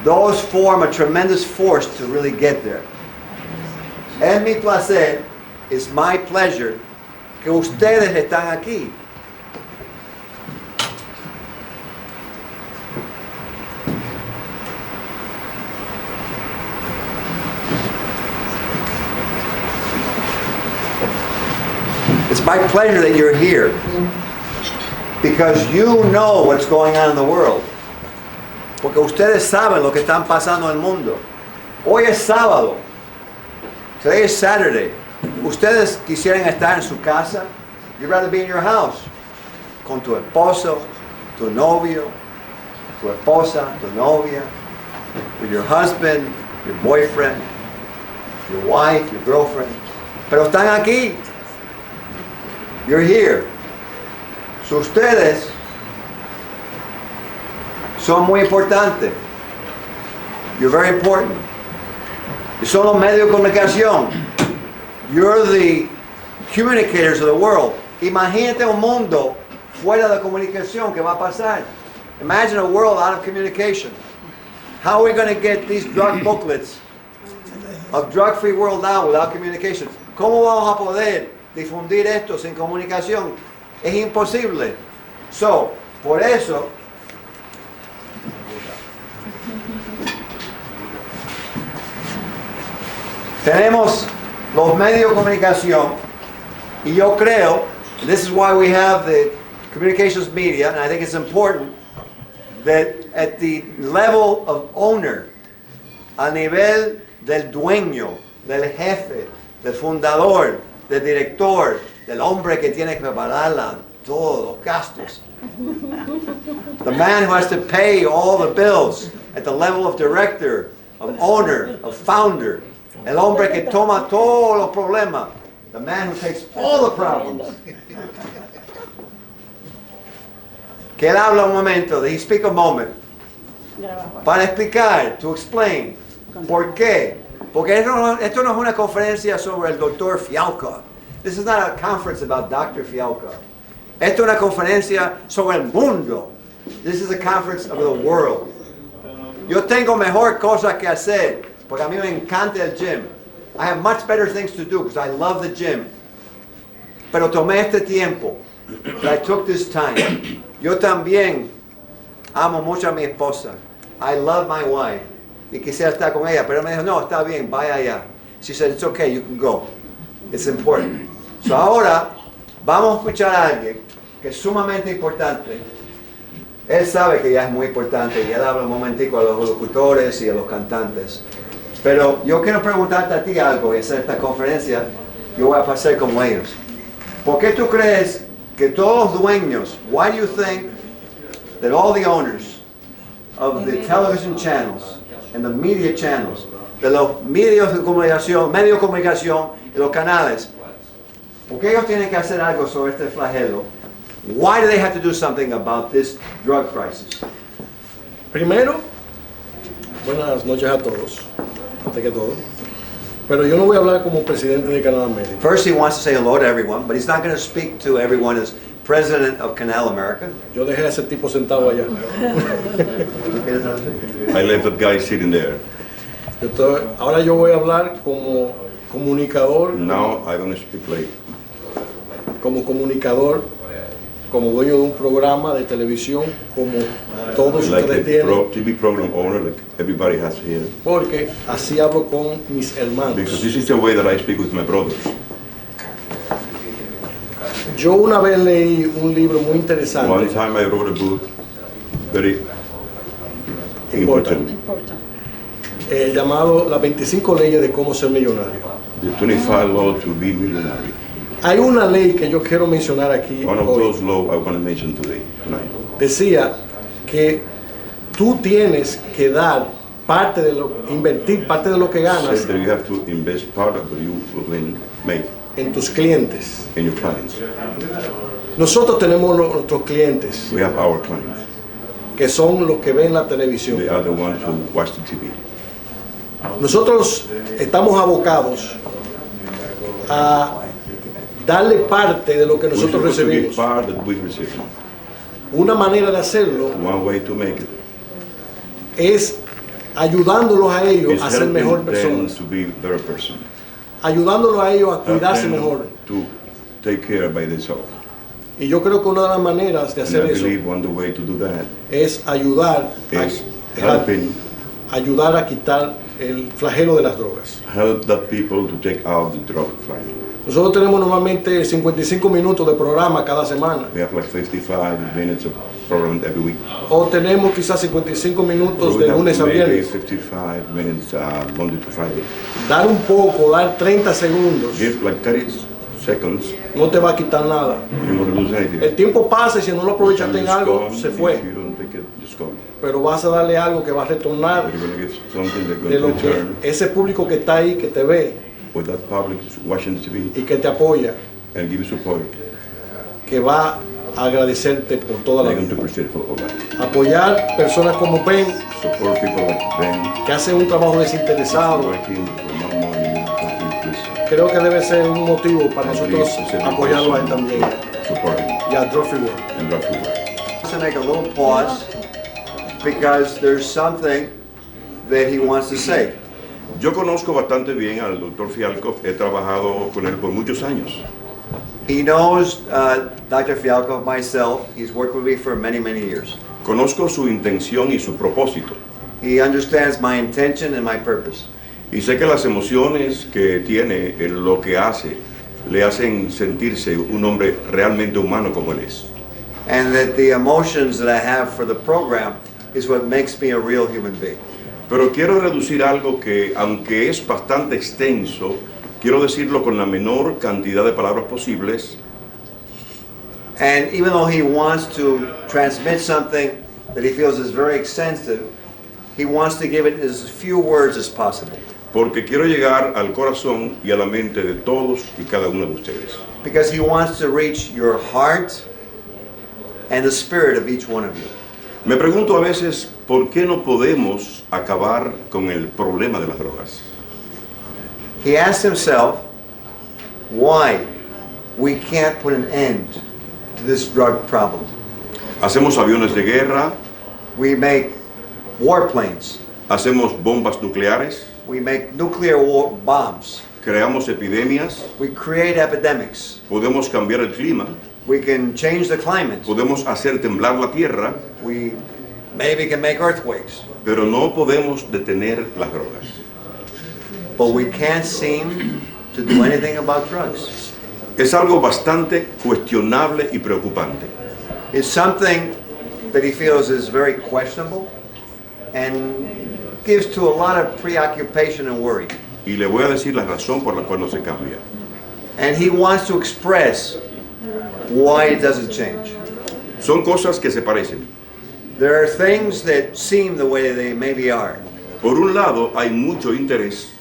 Those form a tremendous force to really get there. Es mi placer, it's my pleasure, que ustedes están aquí. It's my pleasure that you're here because you know what's going on in the world. Porque ustedes saben lo que están pasando en el mundo. Hoy es sábado. Today is Saturday. Ustedes quisieran estar en su casa. You'd rather be in your house. Con tu esposo, tu novio, tu esposa, tu novia, with your husband, your boyfriend, your wife, your girlfriend. Pero están aquí. You're here. So ustedes son muy importantes. You're very important. Y son los medios de comunicación. You're the communicators of the world. Imagínate un mundo fuera de comunicación que va a pasar. Imagine a world out of communication. How are we going to get these drug booklets of drug-free world now without communication? ¿Cómo vamos a poder difundir esto sin comunicación? Es imposible. So, por eso, tenemos los medios de comunicación, y yo creo, and this is why we have the communications media, and I think it's important that at the level of owner, a nivel del dueño, del jefe, del fundador, del director, del hombre que tiene que preparar todos los gastos, the man who has to pay all the bills at the level of director, of owner, of founder, el hombre que toma todos los problemas, the man who takes all the problems. Que él habla un momento, that he speak a moment, para explicar, to explain, por qué. Porque esto no es una conferencia sobre el doctor Fialka. This is not a conference about Dr. Fialka. Esto es una conferencia sobre el mundo. This is a conference of the world. Yo tengo mejor cosas que hacer, porque a mí me encanta el gym. I have much better things to do because I love the gym. Pero tomé este tiempo. I took this time. Yo también amo mucho a mi esposa. I love my wife. Y quisiera estar con ella, pero me dijo, no, está bien, vaya allá. She said, it's okay, you can go. It's important. So ahora vamos a escuchar a alguien que es sumamente importante. Él sabe que ya es muy importante y él habla un momentico a los locutores y a los cantantes. Pero yo quiero preguntarte a ti algo y hacer esta conferencia. Yo voy a pasar como ellos. ¿Por qué tú crees que todos los dueños, why do you think that all the owners of the television channels and the media channels, de los medios de comunicación y los canales, porque ellos tienen que hacer algo sobre este flagelo? Why do they have to do something about this drug crisis? Primero, buenas noches a todos, antes que todo. Pero yo no voy a hablar como presidente de Canal América. First, he wants to say hello to everyone, but he's not going to speak to everyone as president of Canal America. Yo dejé a ese tipo sentado allá. I left that guy sitting there. Ahora yo voy a hablar como comunicador. Now I'm going to speak like Como comunicador, como dueño de un programa de televisión, como todos like ustedes a tienen. TV program owner, like everybody has here. Porque así hablo con mis hermanos. Because this is the way that I speak with my brothers. Yo una vez leí un libro muy One interesante, time I wrote a book, very important, llamado Las 25 leyes de cómo ser millonario. the 25 law to be millionaire. Hay una ley que yo quiero mencionar aquí One of hoy. those laws I want to mention tonight. Decía que tú tienes que dar parte de lo, invertir parte de lo que ganas Said that you have to invest part of what you will make en tus clientes. in your clients. Nosotros tenemos nuestros clientes, We have our clients. que son los que ven la televisión. They are the ones who watch the TV. Nosotros estamos abocados a darle parte de lo que We're nosotros supposed to give recibimos. part that we receive. Una manera de hacerlo One way to make it es ayudándolos a ellos is a ser helping mejor them personas, to be better person. ayudándolos a ellos a cuidarse Help them mejor. to take care by themselves. Y yo creo que una de las maneras de And hacer I eso believe one the way to do that es ayudar is a, ayudar a quitar el flagelo de las drogas. help that people to take out the drug flag. Nosotros tenemos normalmente 55 minutos de programa cada semana, We have like 55 minutes of program every week. o tenemos quizás 55 minutos We de have lunes a maybe viernes. 55 minutes Monday to Friday. Dar un poco, dar 30 segundos, Give like 30 seconds. no te va a quitar nada. You don't lose anything. El tiempo pasa y si no lo aprovechaste en Just algo, gone. se If fue. you don't take it, just go. Pero vas a darle algo que va a retornar But you're going to give something that's de going to lo que return ese público que está ahí, que te ve with that public watching the TV y que te apoya, and give you support. que va a agradecerte por toda la They're going to vida. appreciate for all that. Apoyar personas como Ben, Support people like Ben, que hacen un trabajo desinteresado, working for no money, working with creo que debe ser un motivo para nosotros apoyarlo a él también. supporting Y a Trophy World. and drug free work. To make a little pause because there's something that he wants to say. Yo conozco bastante bien al doctor Fialco, he trabajado con él por muchos años. He knows Dr. Fialco, myself. He's worked with me for many, many years. Conozco su intención y su propósito. He understands my intention and my purpose. Y sé que las emociones que tiene en lo que hace le hacen sentirse un hombre realmente humano como él es. And that the emotions that I have for the program is what makes me a real human being. Pero quiero reducir algo que, aunque es bastante extenso, quiero decirlo con la menor cantidad de palabras posibles. And even though he wants to transmit something that he feels is very extensive, he wants to give it as few words as possible. Porque quiero llegar al corazón y a la mente de todos y cada uno de ustedes. Because he wants to reach your heart and the spirit of each one of you. Me pregunto a veces, ¿por qué no podemos acabar con el problema de las drogas? He asked himself why we can't put an end to this drug problem. Hacemos aviones de guerra, We make warplanes. hacemos bombas nucleares, We make nuclear war bombs. creamos epidemias, We create epidemics. podemos cambiar el clima, We can change the climate. podemos hacer temblar la tierra, We maybe can make earthquakes. pero no podemos detener las drogas. But we can't seem to do anything about drugs. Es algo bastante cuestionable y preocupante. It's something that he feels is very questionable and gives to a lot of preoccupation and worry. Y le voy a decir la razón por la cual no se cambia. And he wants to express why it doesn't change. Son cosas que se parecen. There are things that seem the way they maybe are. Por un lado, hay mucho interés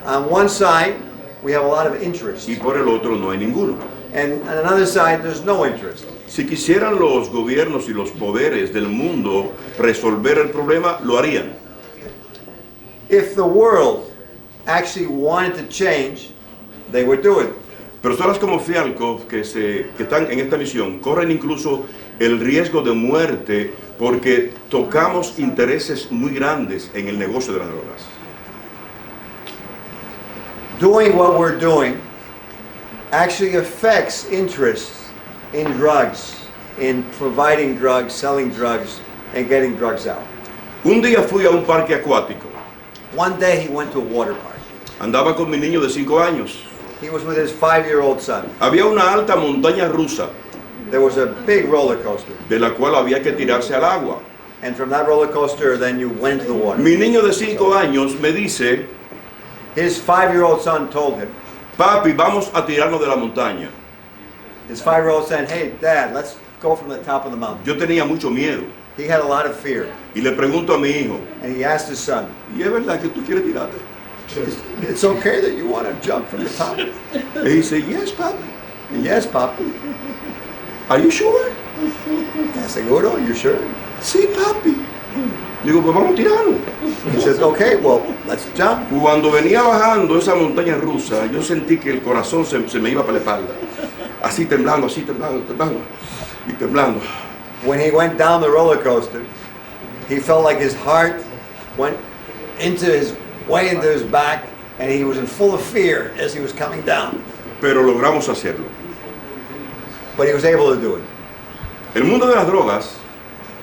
On one side, we have a lot of interest, y por el otro no hay ninguno. and on another side, there's no interest. Si quisieran los gobiernos y los poderes del mundo resolver el problema, lo harían. If the world actually wanted to change, they would do it. Personas como Fialco, que están en esta misión, corren incluso el riesgo de muerte porque tocamos intereses muy grandes en el negocio de las drogas. Doing what we're doing actually affects interest in drugs, in providing drugs, selling drugs, and getting drugs out. Un día fui a un parque acuático. One day he went to a water park. Andaba con mi niño de 5 años. He was with his 5-year-old son. Había una alta montaña rusa There was a big roller coaster, de la cual había que tirarse al agua. and from that roller coaster, then you went into the water. Mi niño de 5 años me dice, His 5-year-old son told him, papi, vamos a tirarnos de la montaña. his 5-year-old son, hey, Dad, let's go from the top of the mountain. Yo tenía mucho miedo He had a lot of fear, y le pregunto a mi hijo, and he asked his son, ¿y es verdad que tú quieres tirarte? it's okay that you want to jump from the top? Le dice, yes, papi. Yes, Pop. Are you sure? ¿Estás seguro? You sure? Sí, papi. Digo, pues vamos a tirarnos. He says, okay, well, let's jump. Cuando venía bajando esa montaña rusa, yo sentí que el corazón se me iba para la espalda. Así temblando, y temblando. When he went down the roller coaster, he felt like his heart went way into his back, and he was in full of fear as he was coming down. Pero logramos hacerlo. But he was able to do it. El mundo de las drogas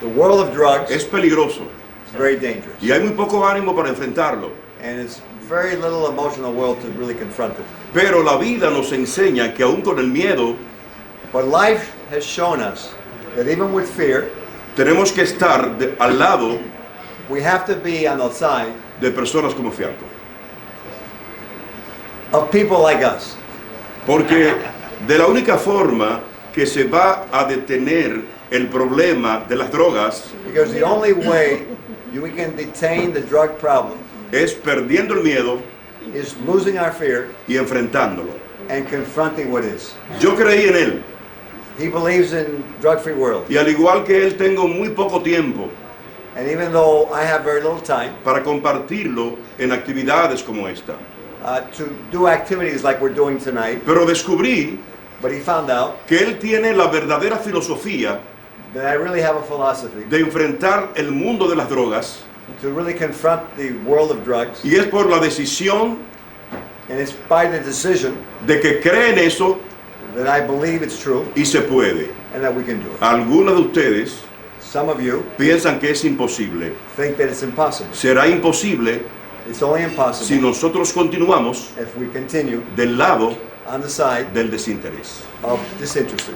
The world of drugs es peligroso is very dangerous, y hay muy poco ánimo para enfrentarlo. and it's very little emotional will to really confront it. Pero la vida nos enseña que aún con el miedo But life has shown us that even with fear, tenemos que estar al lado we have to be on the side de personas como Fialco. of people like us. Porque de la única forma que se va a detener el problema de las drogas Because the only way we can detain the drug problem es perdiendo el miedo is losing our fear y enfrentándolo. and confronting what is. Yo creí en él He believes in drug-free world. y al igual que él tengo muy poco tiempo And even though I have very little time para compartirlo en actividades como esta. to do activities like we're doing tonight, Pero descubrí but he found out que él tiene la verdadera filosofía that I really have a philosophy de enfrentar el mundo de las drogas to really confront the world of drugs, y es por la decisión and it's by the decision de que cree en eso that I believe it's true y se puede. and that we can do it. Algunos de ustedes Some of you piensan que es imposible. think that it's impossible. Será imposible It's only si impossible nosotros continuamos if we continue del lado on the side del desinterés. of disinterested.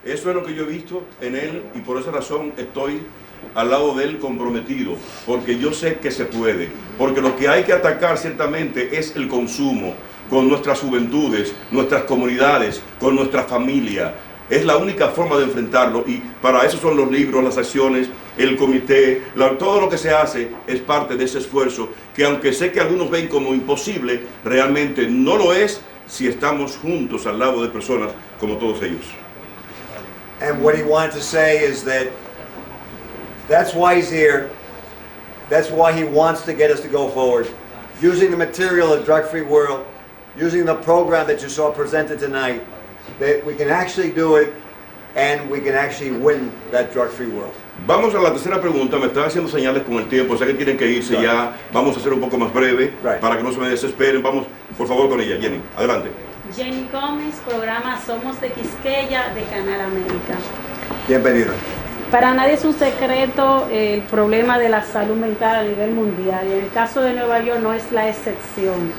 Eso es lo que yo he visto en él y por esa razón estoy al lado de él comprometido, porque yo sé que se puede, porque lo que hay que atacar ciertamente es el consumo con nuestras juventudes, nuestras comunidades, con nuestra familia. Es la única forma de enfrentarlo y para eso son los libros, las acciones, el comité, todo lo que se hace es parte de ese esfuerzo que aunque sé que algunos ven como imposible, realmente no lo es si estamos juntos al lado de personas como todos ellos. And what he wanted to say is that that's why he's here. That's why he wants to get us to go forward. Using the material of drug-free world, using the program that you saw presented tonight, that we can actually do it and we can actually win that drug-free world. Vamos a la tercera pregunta, me están haciendo señales con el tiempo, sé que tienen que irse ya, vamos a hacer un poco más breve para que no se me desesperen, vamos por favor con ella, Jenny, adelante. Jenny Gómez, programa Somos de Quisqueya de Canal América. Bienvenido. Para nadie es un secreto el problema de la salud mental a nivel mundial y en el caso de Nueva York no es la excepción.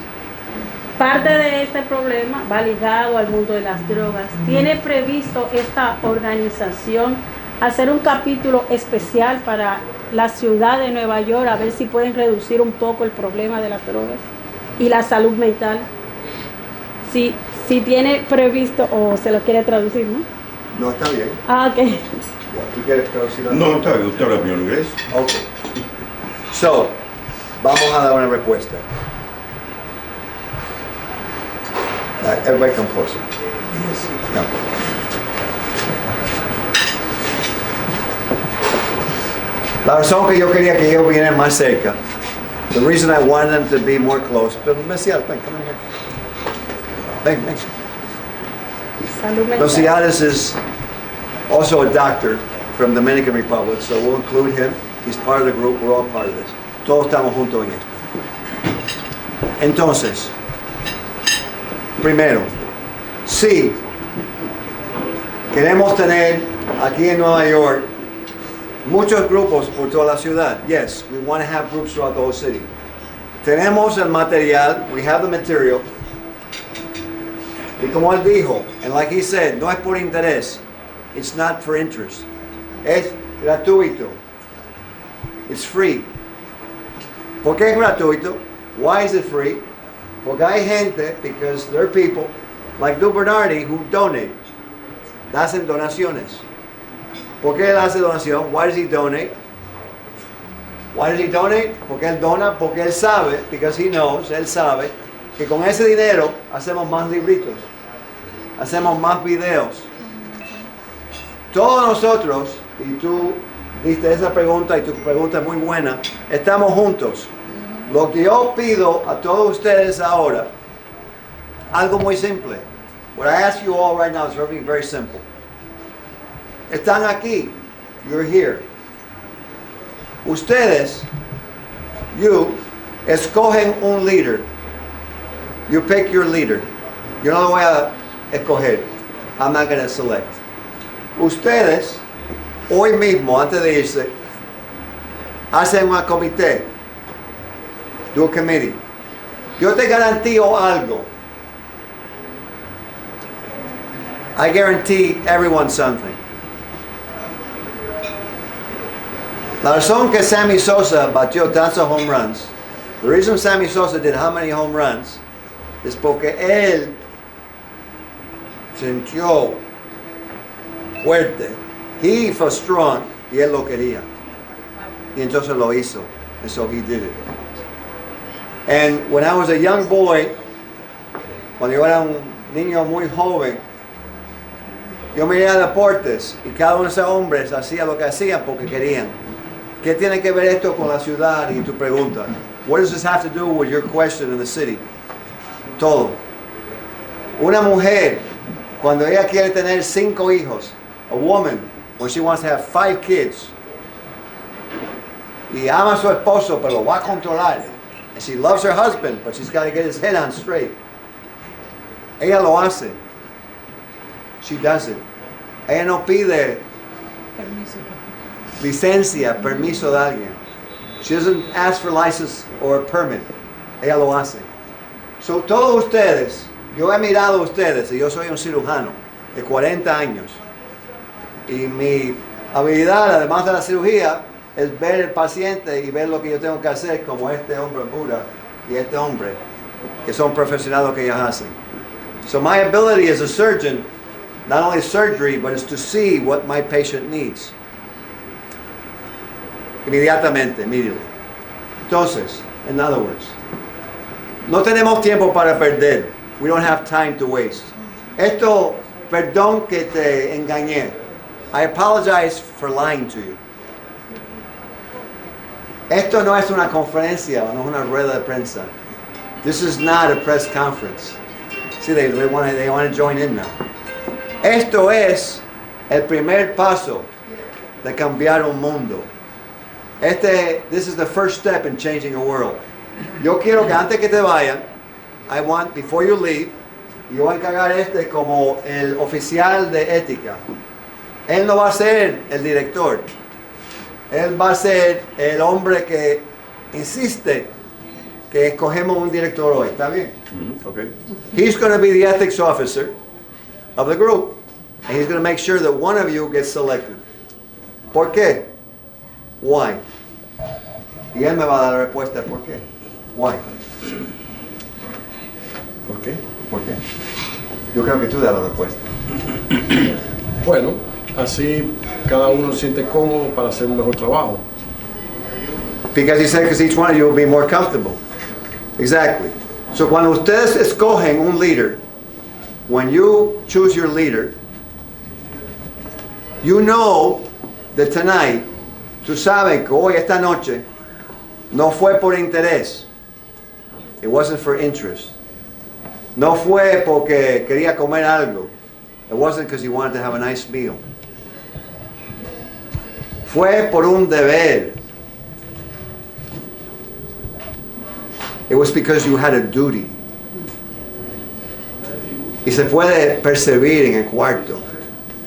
Parte de este problema va ligado al mundo de las drogas. ¿Tiene previsto esta organización hacer un capítulo especial para la ciudad de Nueva York a ver si pueden reducir un poco el problema de las drogas y la salud mental? Si si tiene previsto o se lo quiere traducir, ¿no? No, está bien. Ah, ok. ¿Tú quieres traducirlo? No, está bien, usted habla español inglés. Ok. So, vamos a dar una respuesta. Everybody come closer. Come. La razón que yo quería que ellos vinieran más cerca, the reason I wanted them to be more close, pero Mesial, ven, come in here. Ven, ven. Salud mental. Mesial is also a doctor from Dominican Republic, so we'll include him. He's part of the group, we're all part of this. Todos estamos juntos en esto. Entonces, primero, sí, queremos tener aquí en Nueva York muchos grupos por toda la ciudad. Yes, we want to have groups throughout the whole city. Tenemos el material, we have the material. Y como él dijo, and like he said, no es por interés. It's not for interest. Es gratuito. It's free. ¿Por qué es gratuito? Why is it free? Porque hay gente, because there are people like Du Bernardi who donate. Hacen donaciones. ¿Por qué él hace donación? Why does he donate? Why does he donate? Porque él dona, porque él sabe, because he knows, él sabe, que con ese dinero hacemos más libritos, hacemos más videos. Todos nosotros, y tú diste esa pregunta y tu pregunta es muy buena, estamos juntos. Lo que yo pido a todos ustedes ahora, algo muy simple. What I ask you all right now is something very simple. Están aquí. You're here. Ustedes, you, escogen un líder. You pick your leader. Yo no lo voy a escoger. I'm not going to select. Ustedes, hoy mismo, antes de irse, hacen un comité. Do a committee. Yo te garantizo algo. I guarantee everyone something. La razón que Sammy Sosa batió tantos home runs, the reason Sammy Sosa did how many home runs, es porque él sintió fuerte. He was strong y él lo quería. Y entonces lo hizo. And so he did it. And when I was a young boy, cuando yo era un niño muy joven, yo miraba deportes y cada uno de esos hombres hacía lo que hacían porque querían. ¿Qué tiene que ver esto con la ciudad y tu pregunta? What does this have to do with your question in the city? Todo. Una mujer, cuando ella quiere tener 5 hijos, a woman, when she wants to have 5 kids, y ama a su esposo, pero lo va a controlar. And she loves her husband, but she's got to get his head on straight. Ella lo hace. She does it. Ella no pide licencia, permiso de alguien. She doesn't ask for license or a permit. Ella lo hace. So, todos ustedes, yo he mirado a ustedes, y yo soy un cirujano de 40 años. Y mi habilidad, además de la cirugía, es ver el paciente y ver lo que yo tengo que hacer, como este hombre Buda y este hombre, que son profesionales que ellos hacen. So my ability as a surgeon, not only surgery, but is to see what my patient needs. Inmediatamente, immediately. Entonces, in other words, no tenemos tiempo para perder. We don't have time to waste. Esto, perdón que te engañé. I apologize for lying to you. Esto no es una conferencia, no es una rueda de prensa. This is not a press conference. See, they want to join in now. Esto es el primer paso de cambiar un mundo. This is the first step in changing a world. Yo quiero que antes que te vayan, I want, before you leave, yo voy a encargar como el oficial de ética. Él no va a ser el director. Él va a ser el hombre que insiste que escogemos un director hoy. ¿Está bien? Okay. He's going to be the ethics officer of the group. And he's going to make sure that one of you gets selected. ¿Por qué? Why? Y él me va a dar la respuesta por qué. Why? ¿Por qué? ¿Por qué? Yo creo que tú das la respuesta. Bueno, así cada uno se siente cómodo para hacer un mejor trabajo. Because he said, because each one of you will be more comfortable. Exactly. So cuando ustedes escogen un líder, when you choose your leader, you know that tonight, tú sabes que hoy, esta noche, no fue por interés. It wasn't for interest. No fue porque quería comer algo. It wasn't because he wanted to have a nice meal. Fue por un deber. It was because you had a duty. Y se puede percibir en el cuarto.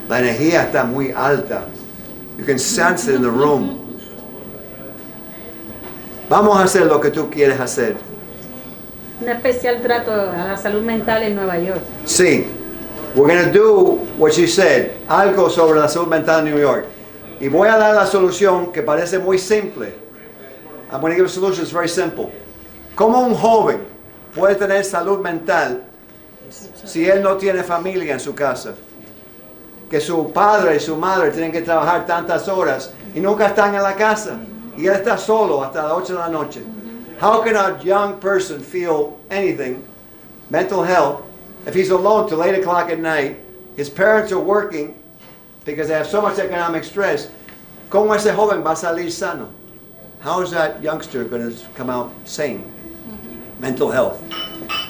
La energía está muy alta. You can sense it in the room. Vamos a hacer lo que tú quieres hacer. Un especial trato a la salud mental en Nueva York. Sí. We're going to do what she said. Algo sobre la salud mental en New York. Y voy a dar la solución que parece muy simple. I'm going to give a solution that's very simple. ¿Cómo un joven puede tener salud mental si él no tiene familia en su casa? Que su padre y su madre tienen que trabajar tantas horas y nunca están en la casa. Y él está solo hasta las 8 de la noche. How can a young person feel anything, mental health, if he's alone till 8 o'clock at night, his parents are working because they have so much economic stress? ¿Cómo ese joven va a salir sano? How is that youngster going to come out sane? Mental health.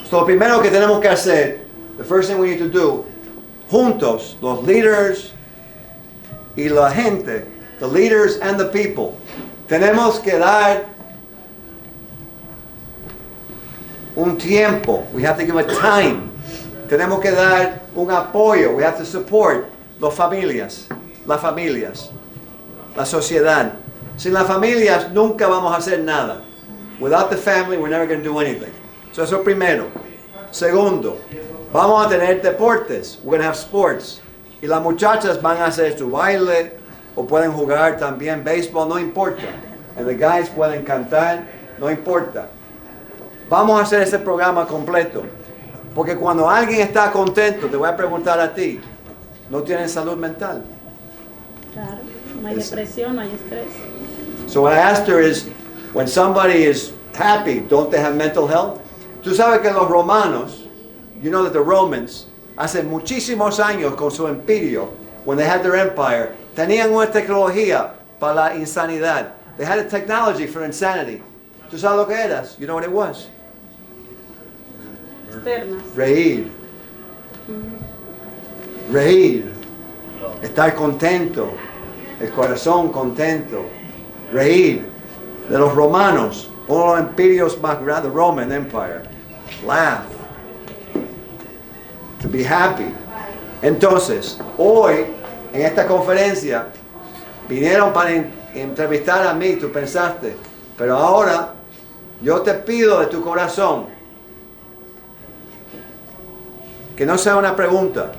So lo primero que tenemos que hacer, the first thing we need to do, juntos, los leaders y la gente, the leaders and the people, tenemos que dar un tiempo. We have to give a time. Tenemos que dar un apoyo. We have to support las familias, la sociedad. Sin las familias nunca vamos a hacer nada. Without the family, we're never going to do anything. So eso primero. Segundo, vamos a tener deportes. We're going to have sports. Y las muchachas van a hacer su baile o pueden jugar también béisbol, no importa. And the guys pueden cantar, no importa. Vamos a hacer ese programa completo. Porque cuando alguien está contento, te voy a preguntar a ti, ¿no tienen salud mental? Claro, no hay depresión, no hay estrés. So what I asked her is, when somebody is happy, don't they have mental health? Tú sabes que los romanos, you know that the Romans, hace muchísimos años con su imperio, when they had their empire, tenían una tecnología para la insanidad. They had a technology for insanity. ¿Tú sabes lo que eras? You know what it was? Externas. Reír. Reír. Estar contento. El corazón contento. Reír. De los romanos, uno de los imperios más grandes, the Roman Empire. Laugh. To be happy. Entonces, hoy, en esta conferencia, vinieron para entrevistar a mí, tú pensaste, pero ahora yo te pido de tu corazón que no sea una pregunta,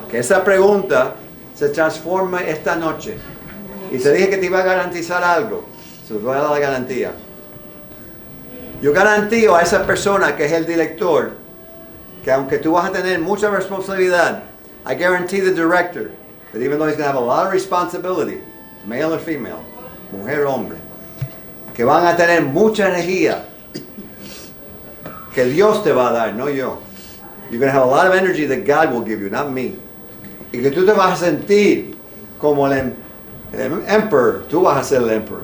que esa pregunta se transforme esta noche. Y te dije que te iba a garantizar algo, se los voy a dar la garantía. Yo garantizo a esa persona que es el director, que aunque tú vas a tener mucha responsabilidad, I guarantee the director that even though he's going to have a lot of responsibility, male or female, mujer o hombre, que van a tener mucha energía que Dios te va a dar, no yo. You're going to have a lot of energy that God will give you, not me. Y que tú te vas a sentir como el emperor, tú vas a ser el emperor.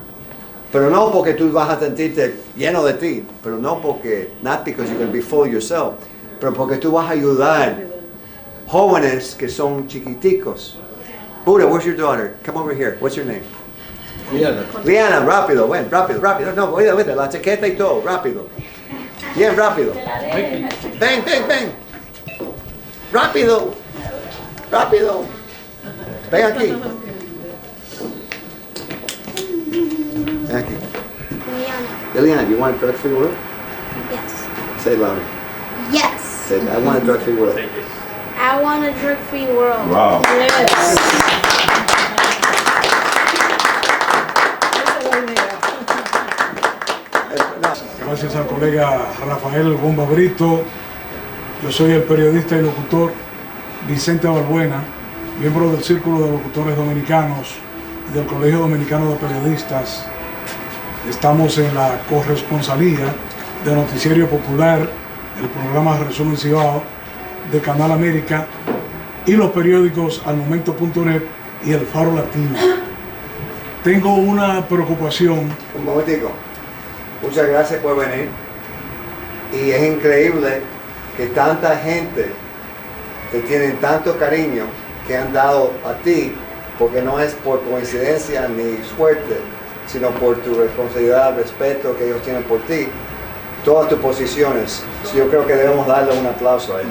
Pero no porque tú vas a sentirte lleno de ti, pero no porque, not because you're going to be full yourself, pero porque tú vas a ayudar jóvenes que son chiquiticos. Buddha, where's your daughter? Come over here. What's your name? Liana. Liana, rápido, ven, rápido, rápido. No, vete, la chaqueta y todo, rápido. Bien, rápido. Ven, ven, ven. Rápido, rápido. Ven aquí. Ven aquí. Liana, you want a drug-free world? Yes. Say it louder. Yes. Say, I want a drug-free world. I want a drug-free world. Wow. Gracias al colega Rafael Bomba Brito Yo soy el periodista y locutor Vicente Balbuena, miembro del Círculo de Locutores Dominicanos y del Colegio Dominicano de Periodistas. Estamos en la corresponsalía de Noticiario Popular, el programa Resumen Cibao de Canal América y los periódicos almomento.net y El Faro Latino. Tengo una preocupación. Un momentico. Muchas gracias por venir. Y es increíble que tanta gente te tiene tanto cariño que han dado a ti, porque no es por coincidencia ni suerte, sino por tu responsabilidad, respeto que ellos tienen por ti, todas tus posiciones. Yo creo que debemos darle un aplauso a él.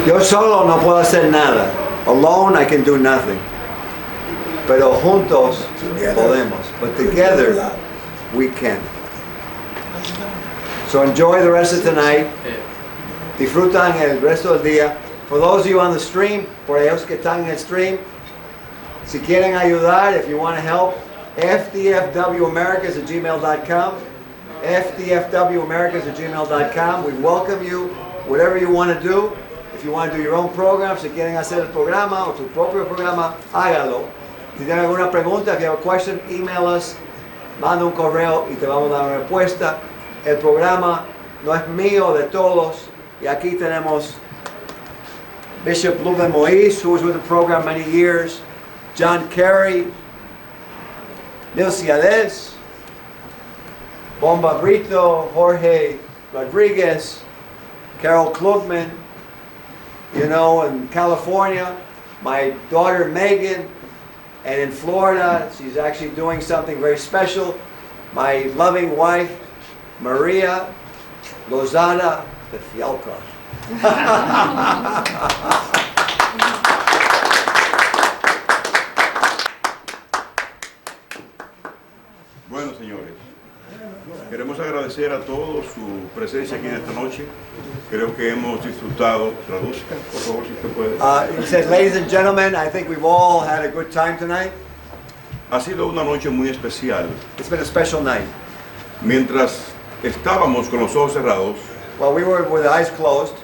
Yo solo no puedo hacer nada. Alone I can do nothing. Pero juntos podemos. But together we can. So enjoy the rest of tonight. Disfrutan el resto del día. For those of you on the stream, por ellos que están en el stream, si quieren ayudar, if you want to help, fdfwamericas@gmail.com. fdfwamericas@gmail.com. We welcome you, whatever you want to do. If you want to do your own program, si quieren hacer el programa o tu propio programa, hágalo. Si tienen alguna pregunta, if you have a question, email us, manda un correo y te vamos a dar una respuesta. El programa no es mío, de todos. Y aquí tenemos Bishop Luben Moïse, who was with the program many years, John Kerry, Nilciades, Bomba Brito, Jorge Rodriguez, Carol Klugman, you know, in California, my daughter Megan, and in Florida, she's actually doing something very special, my loving wife, Maria Lozada de Fialca. Bueno, señores, queremos agradecer a todos su presencia aquí en esta noche. Creo que hemos disfrutado. Traduzca, por favor, si usted puede. He says, ladies and gentlemen, I think we've all had a good time tonight. Ha sido una noche muy especial. It's been a special night. Mientras estábamos con los ojos cerrados, while we were with the eyes closed,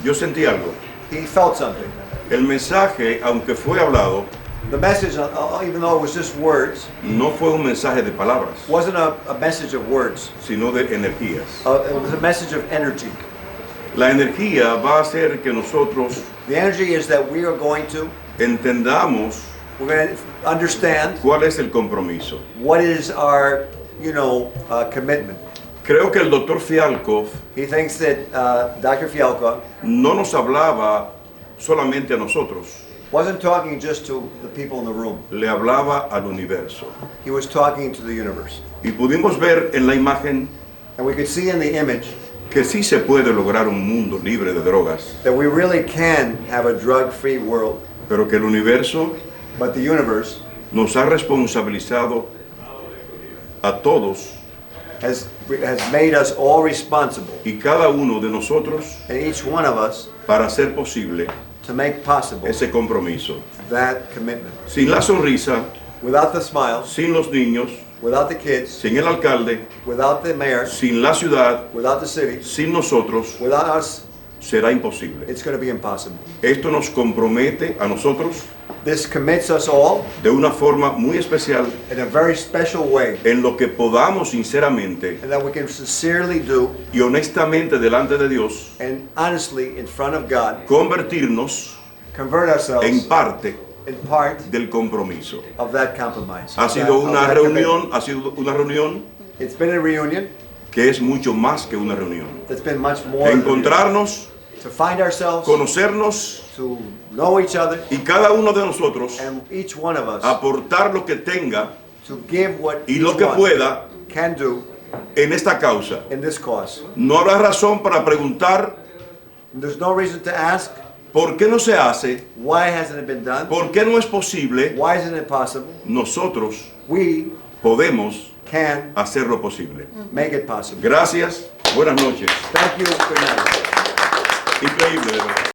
yo sentí algo. He felt something. El mensaje, aunque fue hablado, the message, even though it was just words, no fue un mensaje de palabras, wasn't a message of words, sino de energías. It was a message of energy. La energía va a hacer que nosotros, the energy is that we are going to entendamos, we're going to understand cuál es el compromiso. What is our, commitment. Creo que el doctor Fialkov, he thinks that Dr. Fialkov no nos hablaba solamente a nosotros. Wasn't talking just to the people in the room. Le hablaba al universo. He was talking to the universe. Y pudimos ver en la imagen, and we could see in the image, que sí se puede lograr un mundo libre de drogas. That we really can have a drug-free world. Pero que el universo, but the universe, nos ha responsabilizado a todos. Has made us all responsible. Y cada uno de nosotros, and each one of us, para hacer posible, to make possible ese compromiso. That commitment. Sin la sonrisa, without the smile, sin los niños, without the kids, sin el alcalde, without the mayor, sin la ciudad, without the city, sin nosotros, without us, será imposible. It's going to be impossible. Esto nos compromete a nosotros. This commits us all, de una forma muy especial, in a very special way, en lo que podamos sinceramente, and that we can sincerely do, y honestamente delante de Dios, and honestly in front of God, convertirnos, convert ourselves, en parte, in part, del compromiso. Of that compromise. Ha sido una reunión, It's been a reunion, que es mucho más que una reunión. It's been much more. Encontrarnos, to find ourselves, conocernos, to know each other, y cada uno de nosotros, and each one of us, aportar lo que tenga, to give what y lo que pueda, can do, en esta causa. In this cause. No habrá razón para preguntar, there's no reason to ask, ¿por qué no se hace? Why hasn't it been done? ¿Por qué no es posible? Why isn't it possible? Nosotros we podemos can hacerlo posible. Make it possible. Gracias, buenas noches. Thank you, good night. Increíble, de verdad.